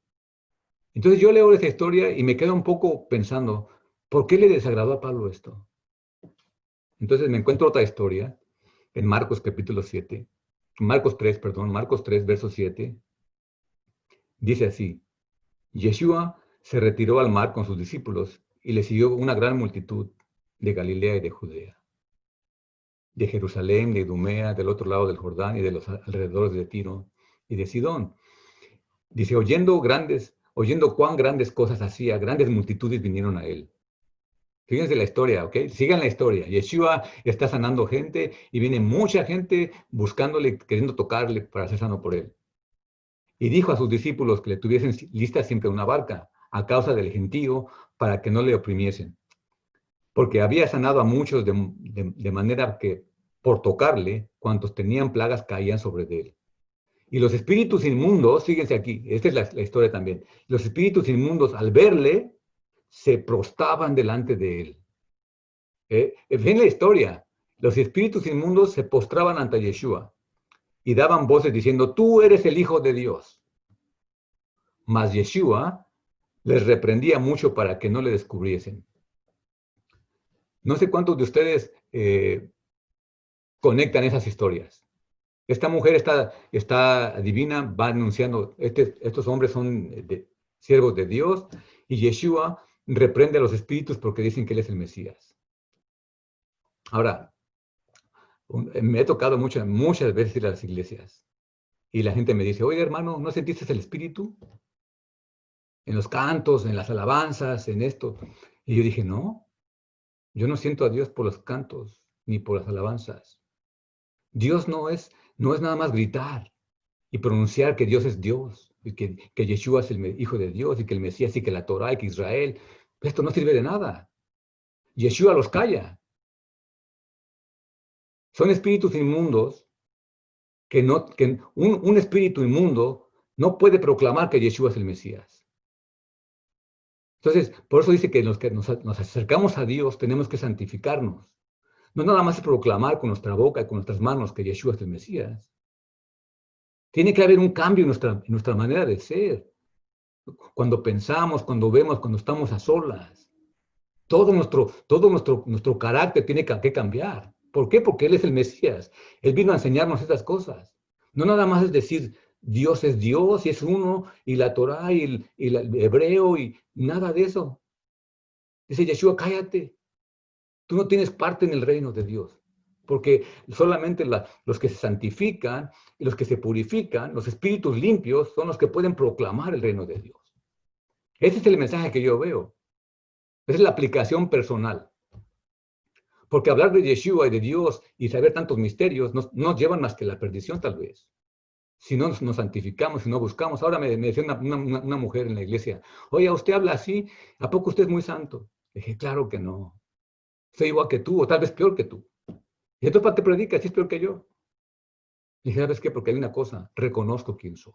Entonces yo leo esa historia y me quedo un poco pensando, ¿por qué le desagradó a Pablo esto? Entonces me encuentro otra historia en Marcos capítulo 7, Marcos 3, verso 7. Dice así, Yeshua se retiró al mar con sus discípulos y le siguió una gran multitud de Galilea y de Judea, de Jerusalén, de Idumea, del otro lado del Jordán y de los alrededores de Tiro y de Sidón. Dice, oyendo cuán grandes cosas hacía, grandes multitudes vinieron a él. Fíjense la historia, ¿ok? Sigan la historia. Yeshua está sanando gente y viene mucha gente buscándole, queriendo tocarle para ser sano por él. Y dijo a sus discípulos que le tuviesen lista siempre una barca a causa del gentío para que no le oprimiesen. Porque había sanado a muchos de manera que por tocarle, cuantos tenían plagas caían sobre él. Y los espíritus inmundos, fíjense aquí, esta es la historia también. Los espíritus inmundos al verle se prostraban delante de él. Ven la historia. Los espíritus inmundos se postraban ante Yeshua y daban voces diciendo, tú eres el Hijo de Dios. Mas Yeshua les reprendía mucho para que no le descubriesen. No sé cuántos de ustedes conectan esas historias. Esta mujer está divina, va anunciando, estos hombres son siervos de Dios, y Yeshua reprende a los espíritus porque dicen que él es el Mesías. Ahora, me he tocado muchas veces ir a las iglesias, y la gente me dice, oye hermano, ¿no sentiste el espíritu? En los cantos, en las alabanzas, en esto. Y yo dije, no, yo no siento a Dios por los cantos, ni por las alabanzas. Dios no es nada más gritar y pronunciar que Dios es Dios, y que Yeshua es el Hijo de Dios, y que el Mesías, y que la Torah, y que Israel. Esto no sirve de nada. Yeshua los calla. Son espíritus inmundos que un espíritu inmundo no puede proclamar que Yeshua es el Mesías. Entonces, por eso dice que los que nos acercamos a Dios tenemos que santificarnos. No nada más es proclamar con nuestra boca y con nuestras manos que Yeshua es el Mesías. Tiene que haber un cambio en nuestra manera de ser. Cuando pensamos, cuando vemos, cuando estamos a solas. Todo nuestro carácter tiene que cambiar. ¿Por qué? Porque Él es el Mesías. Él vino a enseñarnos estas cosas. No nada más es decir, Dios es Dios y es uno, y la Torah y el hebreo y nada de eso. Dice Yeshua, cállate. Tú no tienes parte en el reino de Dios. Porque solamente los que se santifican y los que se purifican, los espíritus limpios, son los que pueden proclamar el reino de Dios. Ese es el mensaje que yo veo. Esa es la aplicación personal. Porque hablar de Yeshua y de Dios y saber tantos misterios nos llevan más que la perdición, tal vez. Si no nos santificamos, si no buscamos. Ahora me decía una mujer en la iglesia, oye, usted habla así, ¿a poco usted es muy santo? Le dije, claro que no. Soy igual que tú, o tal vez peor que tú. ¿Y entonces para qué predicas si es peor que yo? Le dije, ¿sabes qué? Porque hay una cosa, reconozco quién soy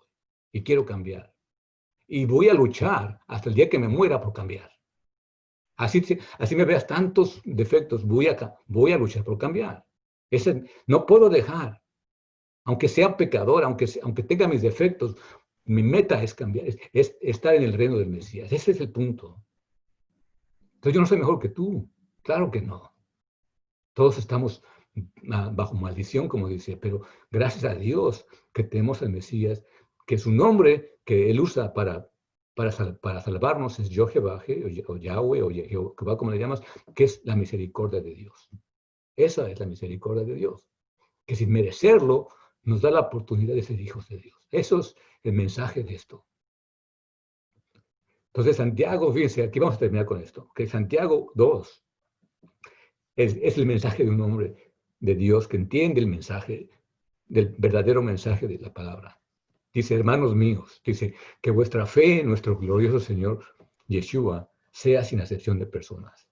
y quiero cambiar. Y voy a luchar hasta el día que me muera por cambiar. Así me veas tantos defectos, voy a luchar por cambiar. No puedo dejar, aunque sea pecador, aunque tenga mis defectos, mi meta es cambiar, es estar en el reino del Mesías. Ese es el punto. Entonces yo no soy mejor que tú, claro que no. Todos estamos bajo maldición, como dice, pero gracias a Dios que tenemos al Mesías, que su nombre que Él usa para salvarnos es Jehová, o Yahweh, o Jehová, como le llamas, que es la misericordia de Dios. Esa es la misericordia de Dios, que sin merecerlo nos da la oportunidad de ser hijos de Dios. Eso es el mensaje de esto. Entonces, Santiago, fíjense, aquí vamos a terminar con esto, que Santiago 2 es el mensaje de un hombre de Dios que entiende el mensaje, del verdadero mensaje de la palabra. Dice, hermanos míos, dice, que vuestra fe en nuestro glorioso Señor Yeshua sea sin acepción de personas.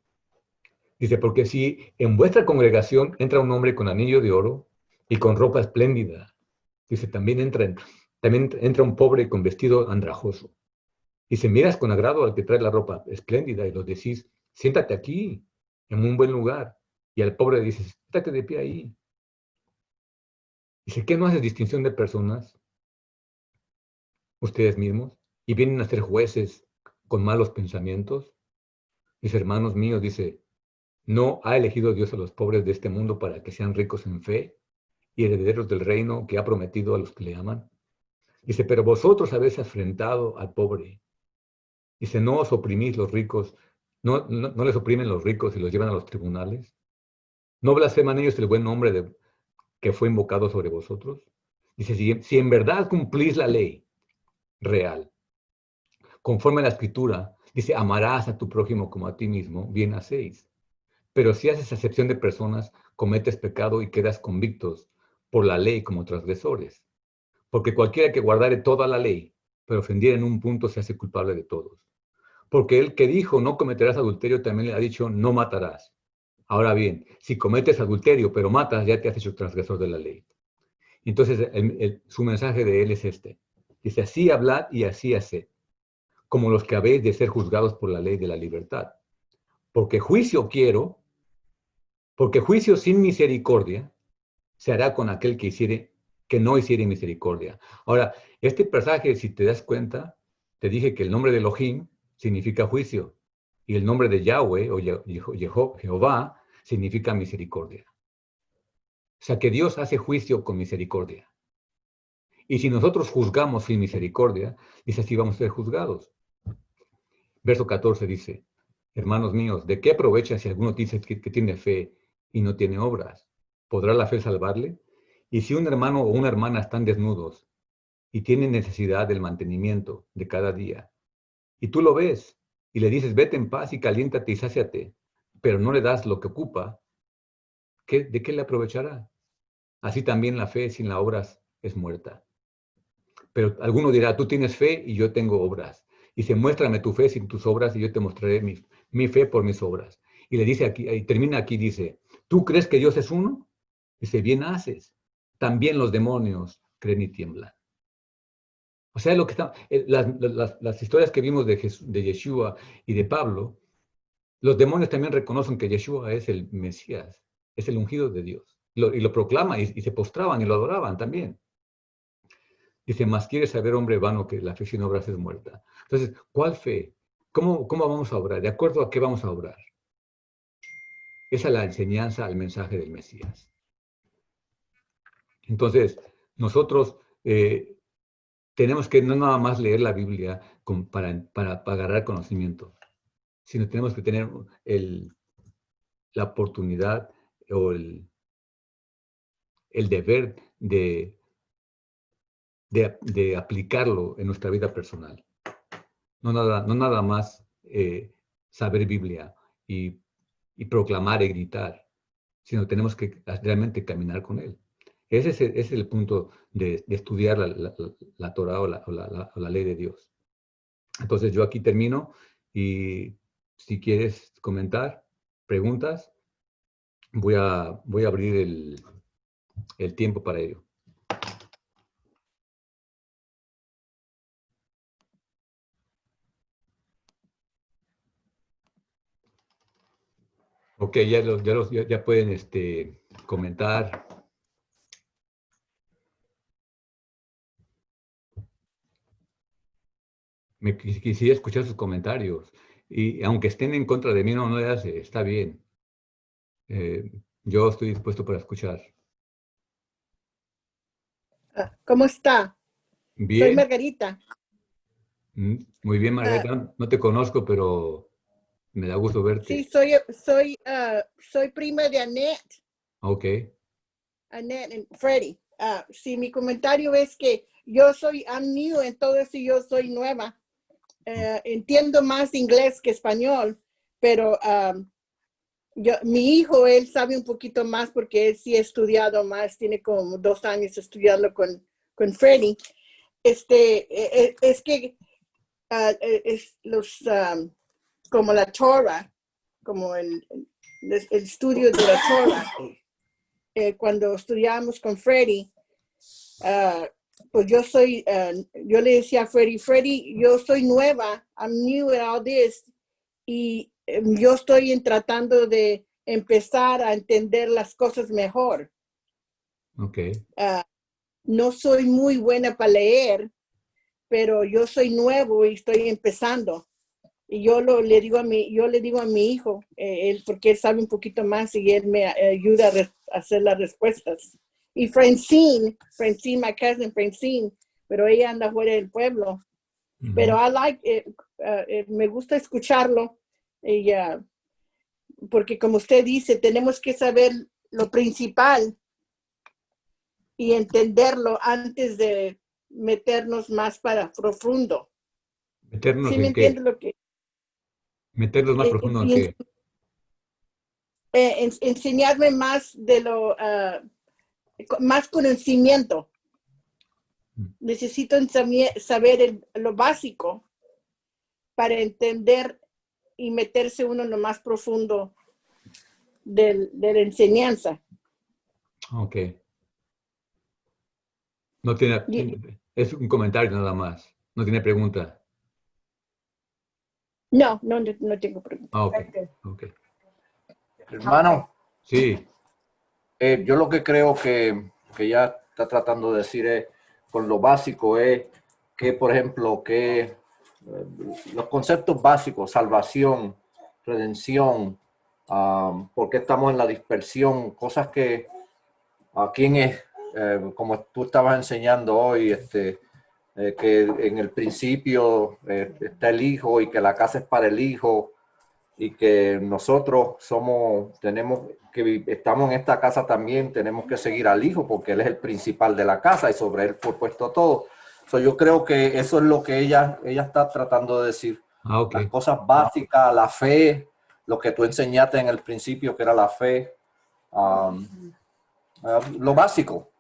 Dice, porque si en vuestra congregación entra un hombre con anillo de oro y con ropa espléndida, dice, también entra un pobre con vestido andrajoso. Dice, miras con agrado al que trae la ropa espléndida y los decís, siéntate aquí, en un buen lugar. Y al pobre dices, siéntate de pie ahí. Dice, ¿qué no haces distinción de personas, ustedes mismos? Y vienen a ser jueces con malos pensamientos. Dice, hermanos míos, dice, ¿no ha elegido Dios a los pobres de este mundo para que sean ricos en fe y herederos del reino que ha prometido a los que le aman? Dice, pero vosotros habéis afrentado al pobre. Dice, no os oprimís los ricos, no les oprimen los ricos y los llevan a los tribunales. ¿No blasfeman ellos el buen nombre que fue invocado sobre vosotros? Dice, si en verdad cumplís la ley real, conforme a la escritura, dice, amarás a tu prójimo como a ti mismo, bien hacéis. Pero si haces acepción de personas, cometes pecado y quedas convictos por la ley como transgresores. Porque cualquiera que guardare toda la ley, pero ofendiera en un punto, se hace culpable de todos. Porque el que dijo, no cometerás adulterio, también le ha dicho, no matarás. Ahora bien, si cometes adulterio, pero matas, ya te has hecho transgresor de la ley. Entonces, su mensaje de él es este. Dice, así hablad y así haced, como los que habéis de ser juzgados por la ley de la libertad. Porque juicio quiero, porque juicio sin misericordia se hará con aquel que no hiciere misericordia. Ahora, este pasaje, si te das cuenta, te dije que el nombre de Elohim significa juicio y el nombre de Yahweh o Jehová significa misericordia. O sea que Dios hace juicio con misericordia. Y si nosotros juzgamos sin misericordia, dice así vamos a ser juzgados. Verso 14 dice, hermanos míos, ¿de qué aprovecha si alguno dice que tiene fe y no tiene obras? ¿Podrá la fe salvarle? Y si un hermano o una hermana están desnudos y tienen necesidad del mantenimiento de cada día, y tú lo ves y le dices, vete en paz y caliéntate y sáciate, pero no le das lo que ocupa, ¿de qué le aprovechará? Así también la fe sin las obras es muerta. Pero alguno dirá, tú tienes fe y yo tengo obras. Y dice, muéstrame tu fe sin tus obras y yo te mostraré mi fe por mis obras. Y le dice aquí, y termina aquí, dice, ¿tú crees que Dios es uno? Dice, bien haces. También los demonios creen y tiemblan. O sea, lo que está, las historias que vimos de Yeshua y de Pablo, los demonios también reconocen que Yeshua es el Mesías, es el ungido de Dios. Y lo proclaman y se postraban y lo adoraban también. Dice, más quiere saber, hombre vano, que la fe sin obras es muerta. Entonces, ¿cuál fe? ¿Cómo vamos a obrar? ¿De acuerdo a qué vamos a obrar? Esa es la enseñanza, al mensaje del Mesías. Entonces, nosotros tenemos que no nada más leer la Biblia para agarrar conocimiento, sino tenemos que tener la oportunidad o el deber de aplicarlo en nuestra vida personal. No nada más saber Biblia y proclamar y gritar, sino tenemos que realmente caminar con Él. Ese es el punto de estudiar la Torah o la ley de Dios. Entonces yo aquí termino y si quieres comentar, preguntas, voy a abrir el tiempo para ello. Ok, ya pueden comentar. Quisiera escuchar sus comentarios. Y aunque estén en contra de mí, no le hace, está bien. Yo estoy dispuesto para escuchar. ¿Cómo está? Soy Bien. Margarita. Muy bien, Margarita. No te conozco, pero me da gusto Sí, verte. soy prima de Annette Ok. y Freddy. Sí, mi comentario es que yo soy new en todo eso y yo soy nueva. entiendo más inglés que español, pero mi hijo, él sabe un poquito más porque él sí ha estudiado más, tiene como 2 años estudiando con Freddy. Es que como la Torah, como el estudio de la Torah, cuando estudiábamos con Freddy, pues yo le decía a Freddy, yo soy nueva, I'm new at all this, y yo estoy tratando de empezar a entender las cosas mejor. Okay. No soy muy buena para leer, pero yo soy nuevo y estoy empezando. Y yo le digo a mi hijo, porque él sabe un poquito más y él me ayuda a hacer las respuestas. Y Francine, my cousin Francine, pero ella anda fuera del pueblo. Pero me gusta escucharlo, porque como usted dice, tenemos que saber lo principal y entenderlo antes de meternos más para profundo. ¿Meternos ¿Sí en me qué? entiende lo que? ¿Meternos más profundo en qué? Enseñarme más más conocimiento. Necesito saber lo básico para entender y meterse uno en lo más profundo de la enseñanza. Ok. No tiene, es un comentario nada más. No tiene pregunta. No tengo pregunta. Ok. Hermano, Sí. yo lo que creo que ya está tratando de decir es, con lo básico es que, por ejemplo, que los conceptos básicos, salvación, redención, por qué estamos en la dispersión, cosas que a quienes, como tú estabas enseñando hoy, que en el principio está el hijo y que la casa es para el hijo y que nosotros estamos en esta casa también, tenemos que seguir al hijo porque él es el principal de la casa y sobre él fue puesto todo. Yo creo que eso es lo que ella está tratando de decir. Okay. Las cosas básicas, la fe, lo que tú enseñaste en el principio que era la fe, lo básico,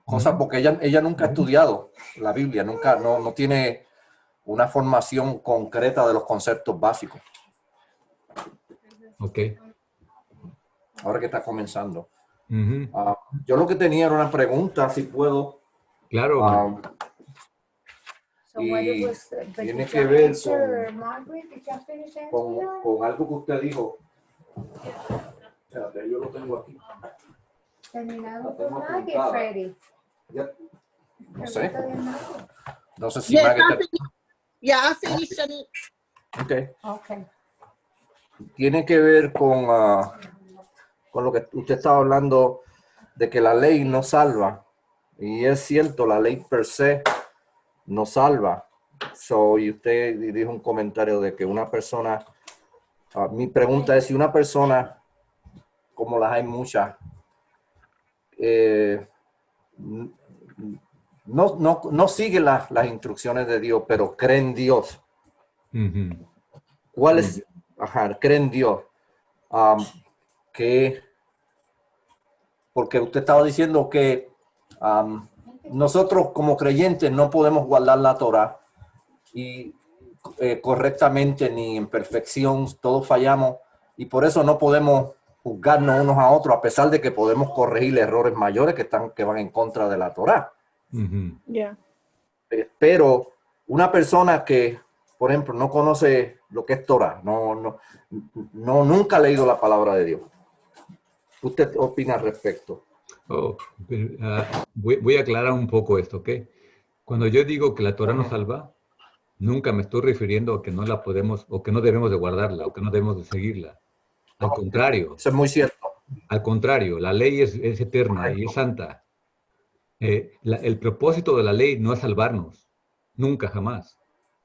cosas porque ella nunca ha estudiado la Biblia, no tiene una formación concreta de los conceptos básicos. Ok. Ahora que está comenzando. Yo lo que tenía era una pregunta, si puedo. Claro. Y tiene que ver con algo que usted dijo. Espérate, yo lo tengo aquí. Terminado con Maggie, Freddy. No sé. No sé si Yes, Maggie está... I finished it. Okay. Tiene que ver con lo que usted estaba hablando de que la ley no salva. Y es cierto, la ley per se no salva. Y usted dijo un comentario de que una persona, mi pregunta es si una persona, como las hay muchas, no sigue las instrucciones de Dios, pero cree en Dios. ¿Cuál es? Cree en Dios. Porque usted estaba diciendo que nosotros como creyentes no podemos guardar la Torah y correctamente ni en perfección, todos fallamos y por eso no podemos juzgarnos unos a otros a pesar de que podemos corregir errores mayores que van en contra de la Torah. Pero una persona que, por ejemplo, no conoce lo que es Torah, nunca ha leído la palabra de Dios. ¿Usted opina al respecto? Voy a aclarar un poco esto, ¿ok? Cuando yo digo que la Torah nos salva, nunca me estoy refiriendo a que no la podemos, o que no debemos de guardarla, o que no debemos de seguirla. Al contrario. Eso es muy cierto. Al contrario, la ley es eterna y es santa. El propósito de la ley no es salvarnos, nunca, jamás.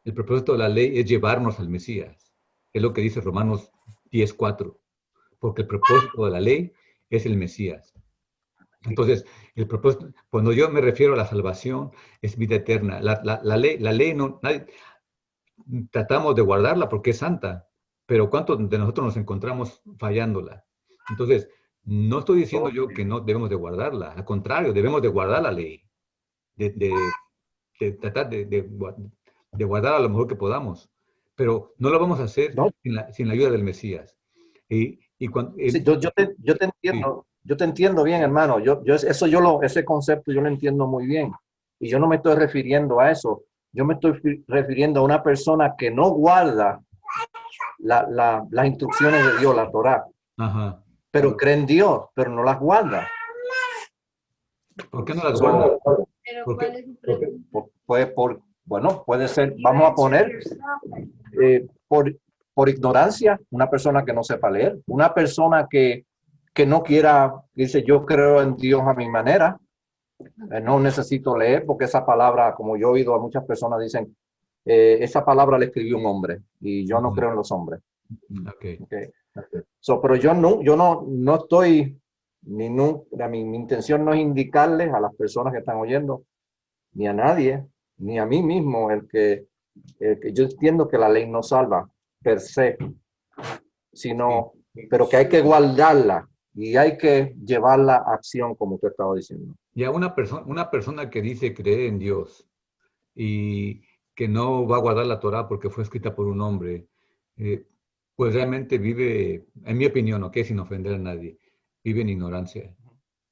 El propósito de la ley es llevarnos al Mesías. Es lo que dice Romanos 10:4. Porque el propósito de la ley es el Mesías. Entonces, el propósito, cuando yo me refiero a la salvación, es vida eterna. La ley no, tratamos de guardarla porque es santa, pero ¿cuántos de nosotros nos encontramos fallándola? Entonces, no estoy diciendo yo que no debemos de guardarla, al contrario, debemos de guardar la ley, de tratar de guardar a lo mejor que podamos, pero no lo vamos a hacer No, sin la ayuda del Mesías. Y cuando, sí, yo te entiendo bien, hermano. Ese concepto yo lo entiendo muy bien. Y yo no me estoy refiriendo a eso. Yo me estoy refiriendo a una persona que no guarda las instrucciones de Dios, la Torá, ajá, pero cree en Dios, pero no las guarda. ¿por qué no las guarda? Pero ¿Por ¿cuál qué? es su pregunta? Bueno, puede ser, vamos a poner, por ignorancia, una persona que no sepa leer, una persona que no quiera, dice, yo creo en Dios a mi manera, no necesito leer, porque esa palabra, como yo he oído a muchas personas dicen, esa palabra le escribió un hombre, y yo no creo en los hombres. Okay. Okay. Pero yo no estoy, mi intención no es indicarles a las personas que están oyendo, ni a nadie, ni a mí mismo, el que yo entiendo que la ley no salva per se, sino, pero que hay que guardarla y hay que llevarla a acción, como usted estaba diciendo. Ya una persona que dice creer en Dios y que no va a guardar la Torá porque fue escrita por un hombre, pues realmente vive, en mi opinión, ¿ok? Sin ofender a nadie, vive en ignorancia.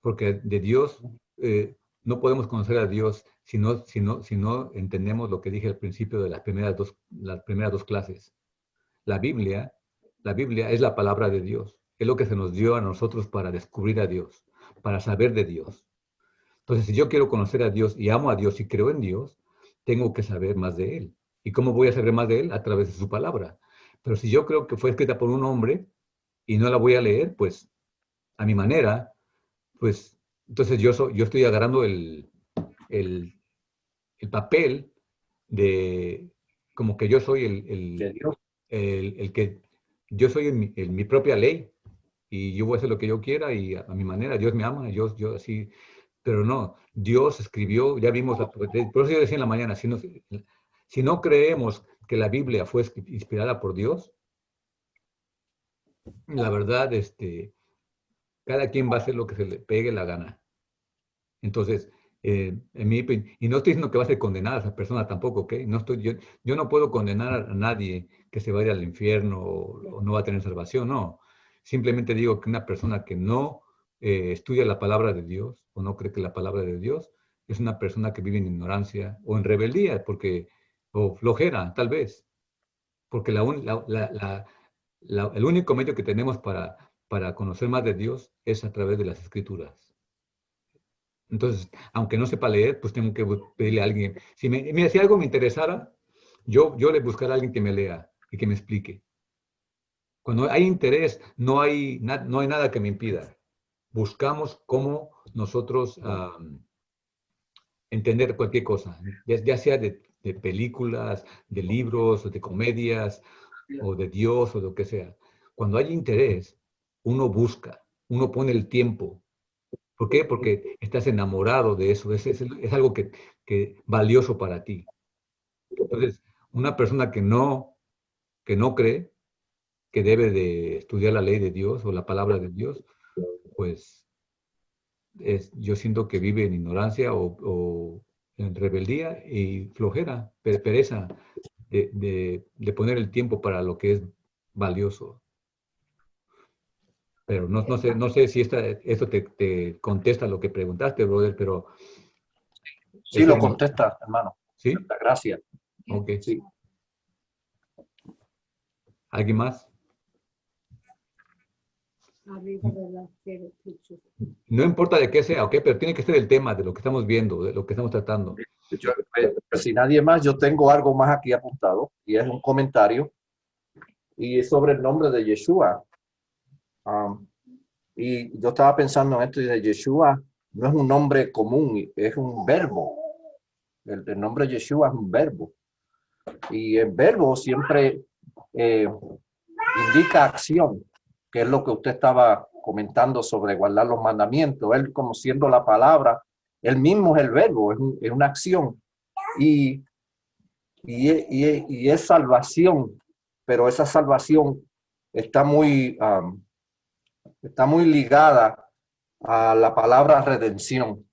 Porque de Dios, no podemos conocer a Dios si no entendemos lo que dije al principio de las primeras dos clases. La Biblia es la palabra de Dios. Es lo que se nos dio a nosotros para descubrir a Dios, para saber de Dios. Entonces, si yo quiero conocer a Dios y amo a Dios y creo en Dios, tengo que saber más de Él. ¿Y cómo voy a saber más de Él? A través de su palabra. Pero si yo creo que fue escrita por un hombre y no la voy a leer, pues a mi manera, pues entonces yo estoy agarrando el papel de como que yo soy De Dios. el que yo soy mi propia ley y yo voy a hacer lo que yo quiera y a mi manera. Dios me ama, yo así. Pero no, Dios escribió, ya vimos, por eso yo decía en la mañana, si no creemos que la Biblia fue inspirada por Dios, la verdad, cada quien va a hacer lo que se le pegue la gana. Entonces, y no estoy diciendo que va a ser condenada a esa persona tampoco, ¿ok? Yo no puedo condenar a nadie que se vaya al infierno o no va a tener salvación, no. Simplemente digo que una persona que no estudia la palabra de Dios o no cree que la palabra de Dios es una persona que vive en ignorancia o en rebeldía, o flojera, tal vez, porque el único medio que tenemos para conocer más de Dios es a través de las Escrituras. Entonces, aunque no sepa leer, pues tengo que pedirle a alguien. Si algo me interesara, yo le buscaré a alguien que me lea y que me explique. Cuando hay interés, no hay nada que me impida. Buscamos cómo nosotros entender cualquier cosa, ya sea de películas, de libros, o de comedias, o de Dios, o lo que sea. Cuando hay interés, uno busca, uno pone el tiempo. ¿Por qué? Porque estás enamorado de eso, es algo que valioso para ti. Entonces, una persona que no cree que debe de estudiar la ley de Dios o la palabra de Dios, pues yo siento que vive en ignorancia o en rebeldía y flojera, pereza de poner el tiempo para lo que es valioso. Pero no sé si esto te contesta lo que preguntaste, brother, pero... Sí, lo contesta, hermano. ¿Sí? Gracias. Ok. Sí. ¿Alguien más? No importa de qué sea, ok, pero tiene que ser el tema de lo que estamos viendo, de lo que estamos tratando. Si nadie más, yo tengo algo más aquí apuntado y es un comentario y es sobre el nombre de Yeshua. Y yo estaba pensando en esto y de Yeshua no es un nombre común, es un verbo. El nombre Yeshua es un verbo. Y el verbo siempre indica acción, que es lo que usted estaba comentando sobre guardar los mandamientos. Él, como siendo la palabra, él mismo es el verbo, es una acción. Y y es salvación, pero esa salvación está muy ligada a la palabra redención.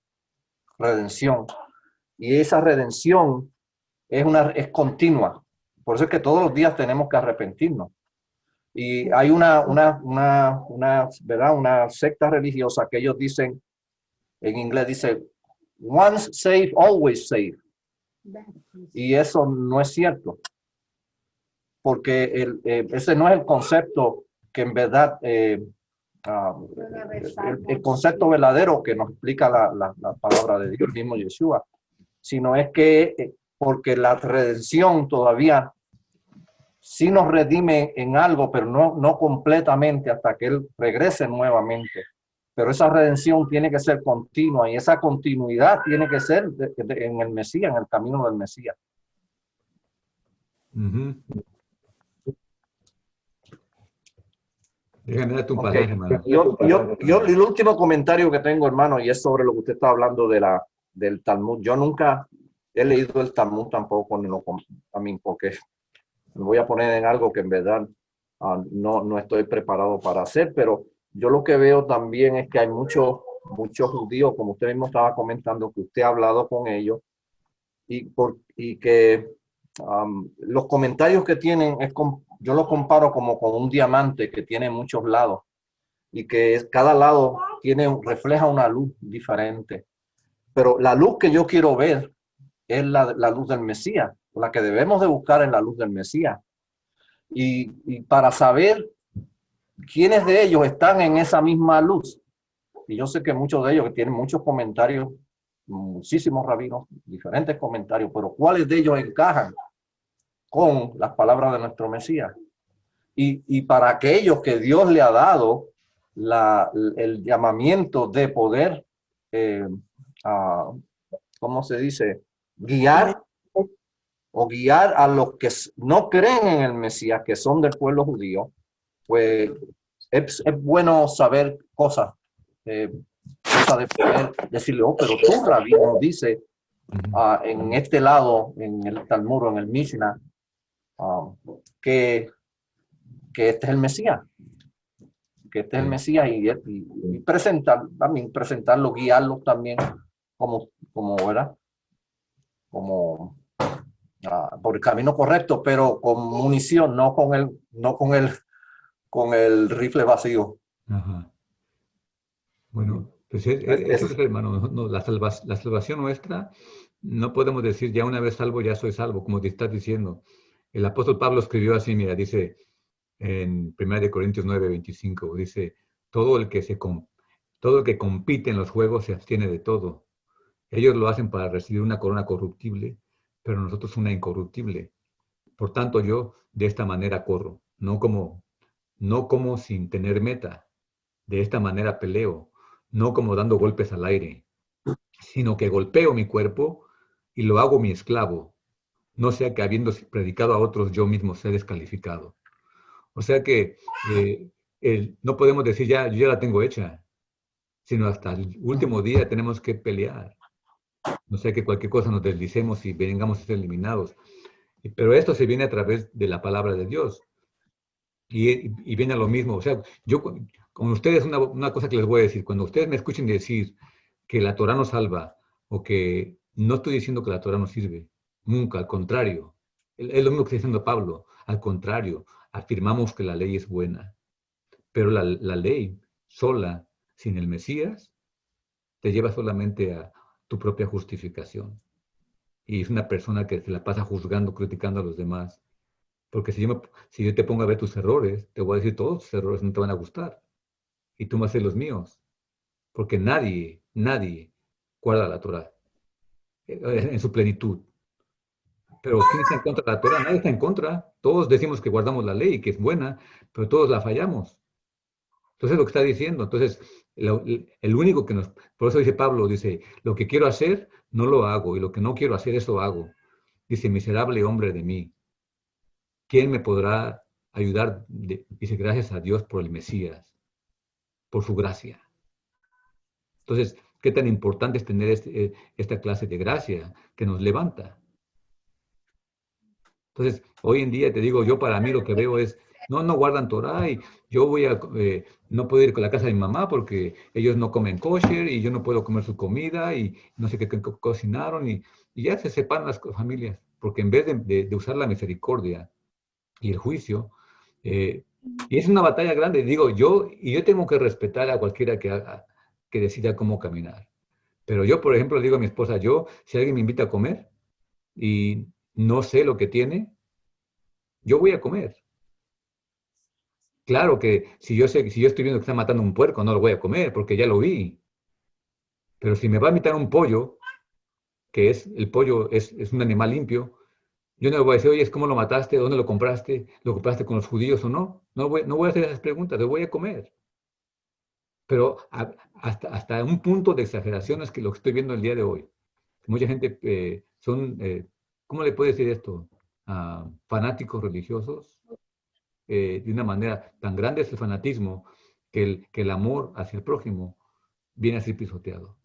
Y esa redención es continua. Por eso es que todos los días tenemos que arrepentirnos. Y hay ¿verdad? Una secta religiosa que ellos dicen, en inglés dice, once saved, always saved. Y eso no es cierto. Porque ese no es el concepto que en verdad, el concepto verdadero que nos explica la palabra de Dios, el mismo Yeshua, sino es que porque la redención todavía sí nos redime en algo, pero no completamente hasta que Él regrese nuevamente. Pero esa redención tiene que ser continua y esa continuidad tiene que ser en el Mesías, en el camino del Mesías. Déjame darte un Okay. pasaje, hermano. Yo el último comentario que tengo, hermano, y es sobre lo que usted está hablando del Talmud. Yo nunca he leído el Talmud tampoco, porque me voy a poner en algo que en verdad no estoy preparado para hacer, pero yo lo que veo también es que hay muchos judíos, como usted mismo estaba comentando, que usted ha hablado con ellos y que los comentarios que tienen, yo los comparo como con un diamante que tiene muchos lados y que cada lado refleja una luz diferente. Pero la luz que yo quiero ver es la luz del Mesías, la que debemos de buscar en la luz del Mesías. Y para saber quiénes de ellos están en esa misma luz. Y yo sé que muchos de ellos que tienen muchos comentarios, muchísimos rabinos, diferentes comentarios, pero ¿cuáles de ellos encajan con las palabras de nuestro Mesías? Y para aquellos que Dios le ha dado el llamamiento de poder, ¿cómo se dice? Guiar a los que no creen en el Mesías, que son del pueblo judío, pues es bueno saber cosas de poder decirle, pero tú, rabino, dice en este lado, en el Talmud, en el Mishnah, que este es el Mesías, y presentarlo, guiarlo también como ¿verdad? Como por el camino correcto, pero con munición, no con el rifle vacío. Ajá. Bueno, pues eso es, hermano, la salvación nuestra, no podemos decir ya una vez salvo, ya soy salvo, como te estás diciendo. El apóstol Pablo escribió así, mira, dice en 1 Corintios 9:25, dice, todo el que compite en los juegos se abstiene de todo. Ellos lo hacen para recibir una corona corruptible, pero nosotros una incorruptible. Por tanto, yo de esta manera corro, no como sin tener meta. De esta manera peleo, no como dando golpes al aire, sino que golpeo mi cuerpo y lo hago mi esclavo, no sea que habiendo predicado a otros yo mismo sea descalificado. O sea que no podemos decir yo ya la tengo hecha, sino hasta el último día tenemos que pelear. No sea que cualquier cosa nos deslicemos y vengamos a ser eliminados. Pero esto se viene a través de la palabra de Dios. Y viene a lo mismo. O sea, yo con ustedes una cosa que les voy a decir. Cuando ustedes me escuchen decir que la Torah no salva o que no estoy diciendo que la Torah no sirve. Nunca, al contrario. Es lo mismo que está diciendo Pablo. Al contrario, afirmamos que la ley es buena. Pero la ley sola, sin el Mesías, te lleva solamente a tu propia justificación. Y es una persona que se la pasa juzgando, criticando a los demás. Porque si yo te pongo a ver tus errores, te voy a decir todos tus errores no te van a gustar. Y tú me haces los míos. Porque nadie guarda la Torah en su plenitud. Pero ¿quién está en contra de la Torah? Nadie está en contra. Todos decimos que guardamos la ley, que es buena, pero todos la fallamos. Entonces lo que está diciendo. Entonces, el único que por eso dice Pablo, dice, lo que quiero hacer, no lo hago. Y lo que no quiero hacer, eso hago. Dice, miserable hombre de mí. ¿Quién me podrá ayudar? Dice, gracias a Dios por el Mesías, por su gracia. Entonces, ¿qué tan importante es tener esta clase de gracia que nos levanta? Entonces, hoy en día te digo, yo para mí lo que veo es, no guardan Torah y yo no puedo ir con la casa de mi mamá porque ellos no comen kosher y yo no puedo comer su comida y no sé qué cocinaron y ya se separan las familias, porque en vez de usar la misericordia y el juicio, y es una batalla grande, digo, yo tengo que respetar a cualquiera que decida cómo caminar. Pero yo, por ejemplo, digo a mi esposa, si alguien me invita a comer y no sé lo que tiene, yo voy a comer. Claro que si yo estoy viendo que está matando un puerco, no lo voy a comer porque ya lo vi. Pero si me va a invitar un pollo, el pollo es un animal limpio, yo no le voy a decir, oye, ¿cómo lo mataste? ¿Dónde lo compraste? ¿Lo compraste con los judíos o no? No voy a hacer esas preguntas, le voy a comer. Pero hasta un punto de exageración es que lo que estoy viendo el día de hoy. Mucha gente ¿cómo le puede decir esto? Fanáticos religiosos. De una manera tan grande es el fanatismo que el amor hacia el prójimo viene a ser pisoteado.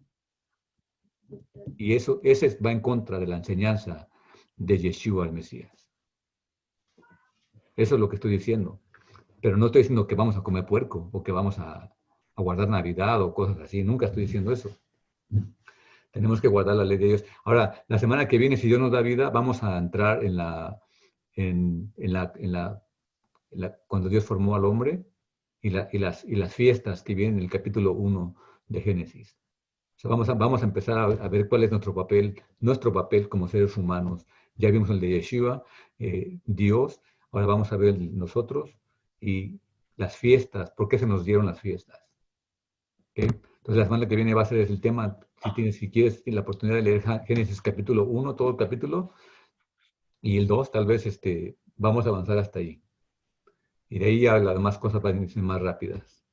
Y ese va en contra de la enseñanza de Yeshua el Mesías. Eso es lo que estoy diciendo. Pero no estoy diciendo que vamos a comer puerco o que vamos a guardar Navidad o cosas así. Nunca estoy diciendo eso. Tenemos que guardar la ley de Dios. Ahora, la semana que viene, si Dios nos da vida, vamos a entrar cuando Dios formó al hombre y las fiestas que vienen en el capítulo 1 de Génesis. O sea, vamos a empezar a ver cuál es nuestro papel como seres humanos. Ya vimos el de Yeshua, Dios, ahora vamos a ver nosotros y las fiestas, por qué se nos dieron las fiestas. ¿Okay? Entonces la semana que viene va a ser el tema, si quieres la oportunidad de leer Génesis capítulo 1, todo el capítulo, y el 2, tal vez vamos a avanzar hasta ahí. Y de ahí ya las demás cosas van a ser más rápidas.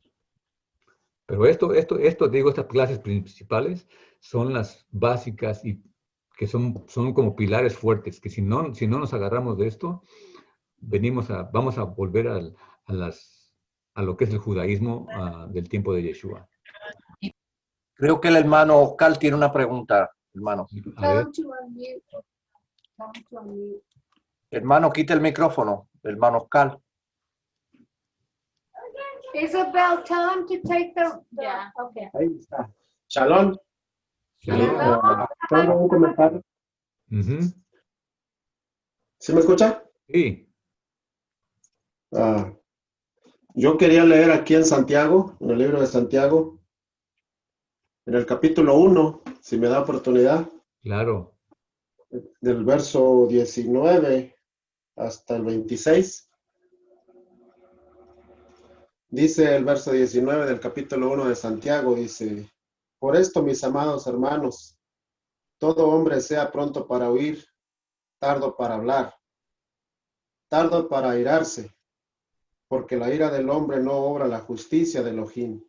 Pero digo, estas clases principales son las básicas y que son como pilares fuertes, que si no nos agarramos de esto, vamos a volver a lo que es el judaísmo del tiempo de Yeshua. Creo que el hermano Oscar tiene una pregunta, hermano. A ver. Hermano, quita el micrófono, hermano Oscar. Isabel, tell him to take the Yeah. okay. Ahí está. Shalom. Shalom. Tengo un comentario. Ujú. ¿Sí me escucha? Sí, Yo quería leer aquí en Santiago, en el libro de Santiago, en el capítulo 1, si me da oportunidad, claro. del verso 19 hasta el 26. Dice el verso 19 del capítulo 1 de Santiago, dice, por esto, mis amados hermanos, todo hombre sea pronto para oír, tardo para hablar, tardo para airarse, porque la ira del hombre no obra la justicia de Elohim.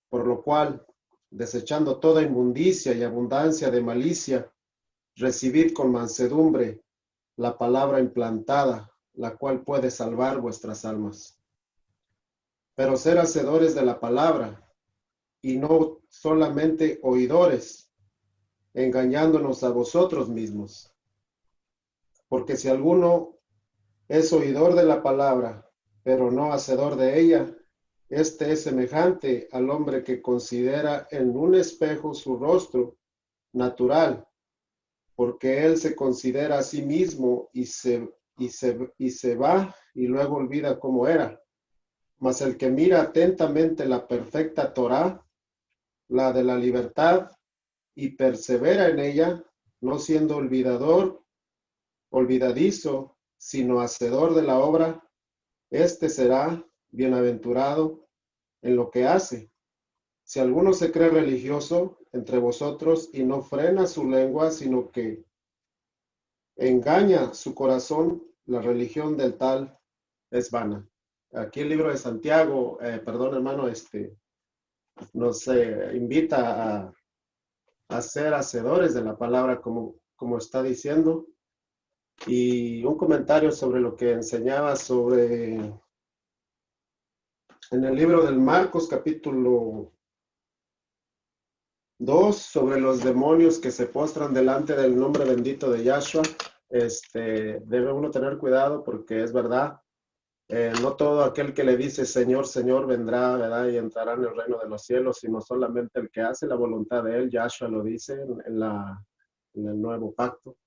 Por lo cual, desechando toda inmundicia y abundancia de malicia, recibid con mansedumbre la palabra implantada, la cual puede salvar vuestras almas. Pero ser hacedores de la palabra, y no solamente oidores, engañándonos a vosotros mismos. Porque si alguno es oidor de la palabra, pero no hacedor de ella, este es semejante al hombre que considera en un espejo su rostro natural, porque él se considera a sí mismo y se va y luego olvida cómo era. Mas el que mira atentamente la perfecta Torá, la de la libertad, y persevera en ella, no siendo olvidadizo, sino hacedor de la obra, este será bienaventurado en lo que hace. Si alguno se cree religioso entre vosotros y no frena su lengua, sino que engaña su corazón, la religión del tal es vana. Aquí el libro de Santiago, perdón hermano, nos invita a ser hacedores de la palabra como está diciendo. Y un comentario sobre lo que enseñaba en el libro del Marcos capítulo 2, sobre los demonios que se postran delante del nombre bendito de Yahshua. debe uno tener cuidado porque es verdad, no todo aquel que le dice Señor, Señor vendrá, ¿verdad? Y entrará en el reino de los cielos, sino solamente el que hace la voluntad de él. Yahshua lo dice en el nuevo pacto.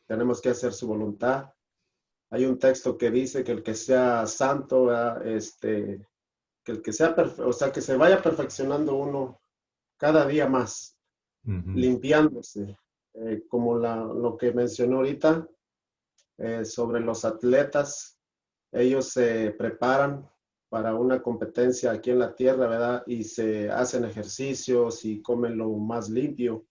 Tenemos que hacer su voluntad. Hay un texto que dice que el que sea santo, ¿verdad? Que el que sea o sea, que se vaya perfeccionando uno cada día más, limpiándose, como lo que mencionó ahorita, sobre los atletas. Ellos se preparan para una competencia aquí en la tierra, ¿verdad? Y se hacen ejercicios y comen lo más limpio.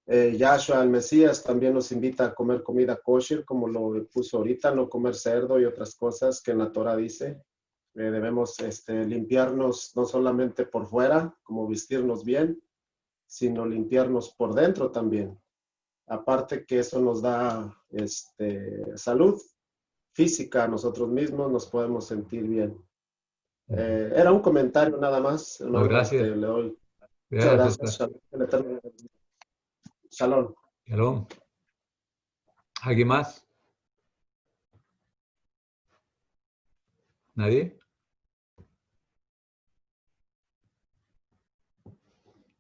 Yahshua, el Mesías, también nos invita a comer comida kosher, como lo puso ahorita, no comer cerdo y otras cosas que en la Torah dice. Debemos limpiarnos no solamente por fuera, como vestirnos bien, sino limpiarnos por dentro también. Aparte que eso nos da salud física a nosotros mismos, nos podemos sentir bien. Era un comentario nada más, hermano. Gracias. Le doy Gracias. muchas gracias. Shalom. Shalom. ¿Alguien más? ¿Nadie?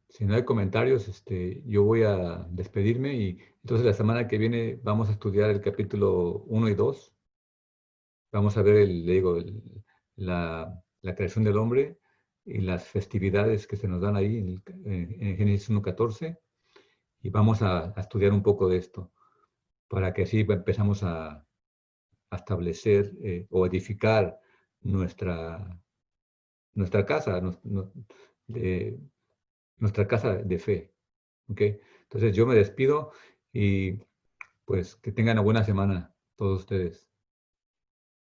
Si no hay comentarios, yo voy a despedirme y entonces la semana que viene vamos a estudiar el capítulo 1 y 2. Vamos a ver, la creación del hombre y las festividades que se nos dan ahí en Génesis 1:14 y vamos a estudiar un poco de esto para que así empezamos a establecer o edificar nuestra casa, nuestra casa de fe. ¿Okay? Entonces yo me despido y pues que tengan una buena semana todos ustedes.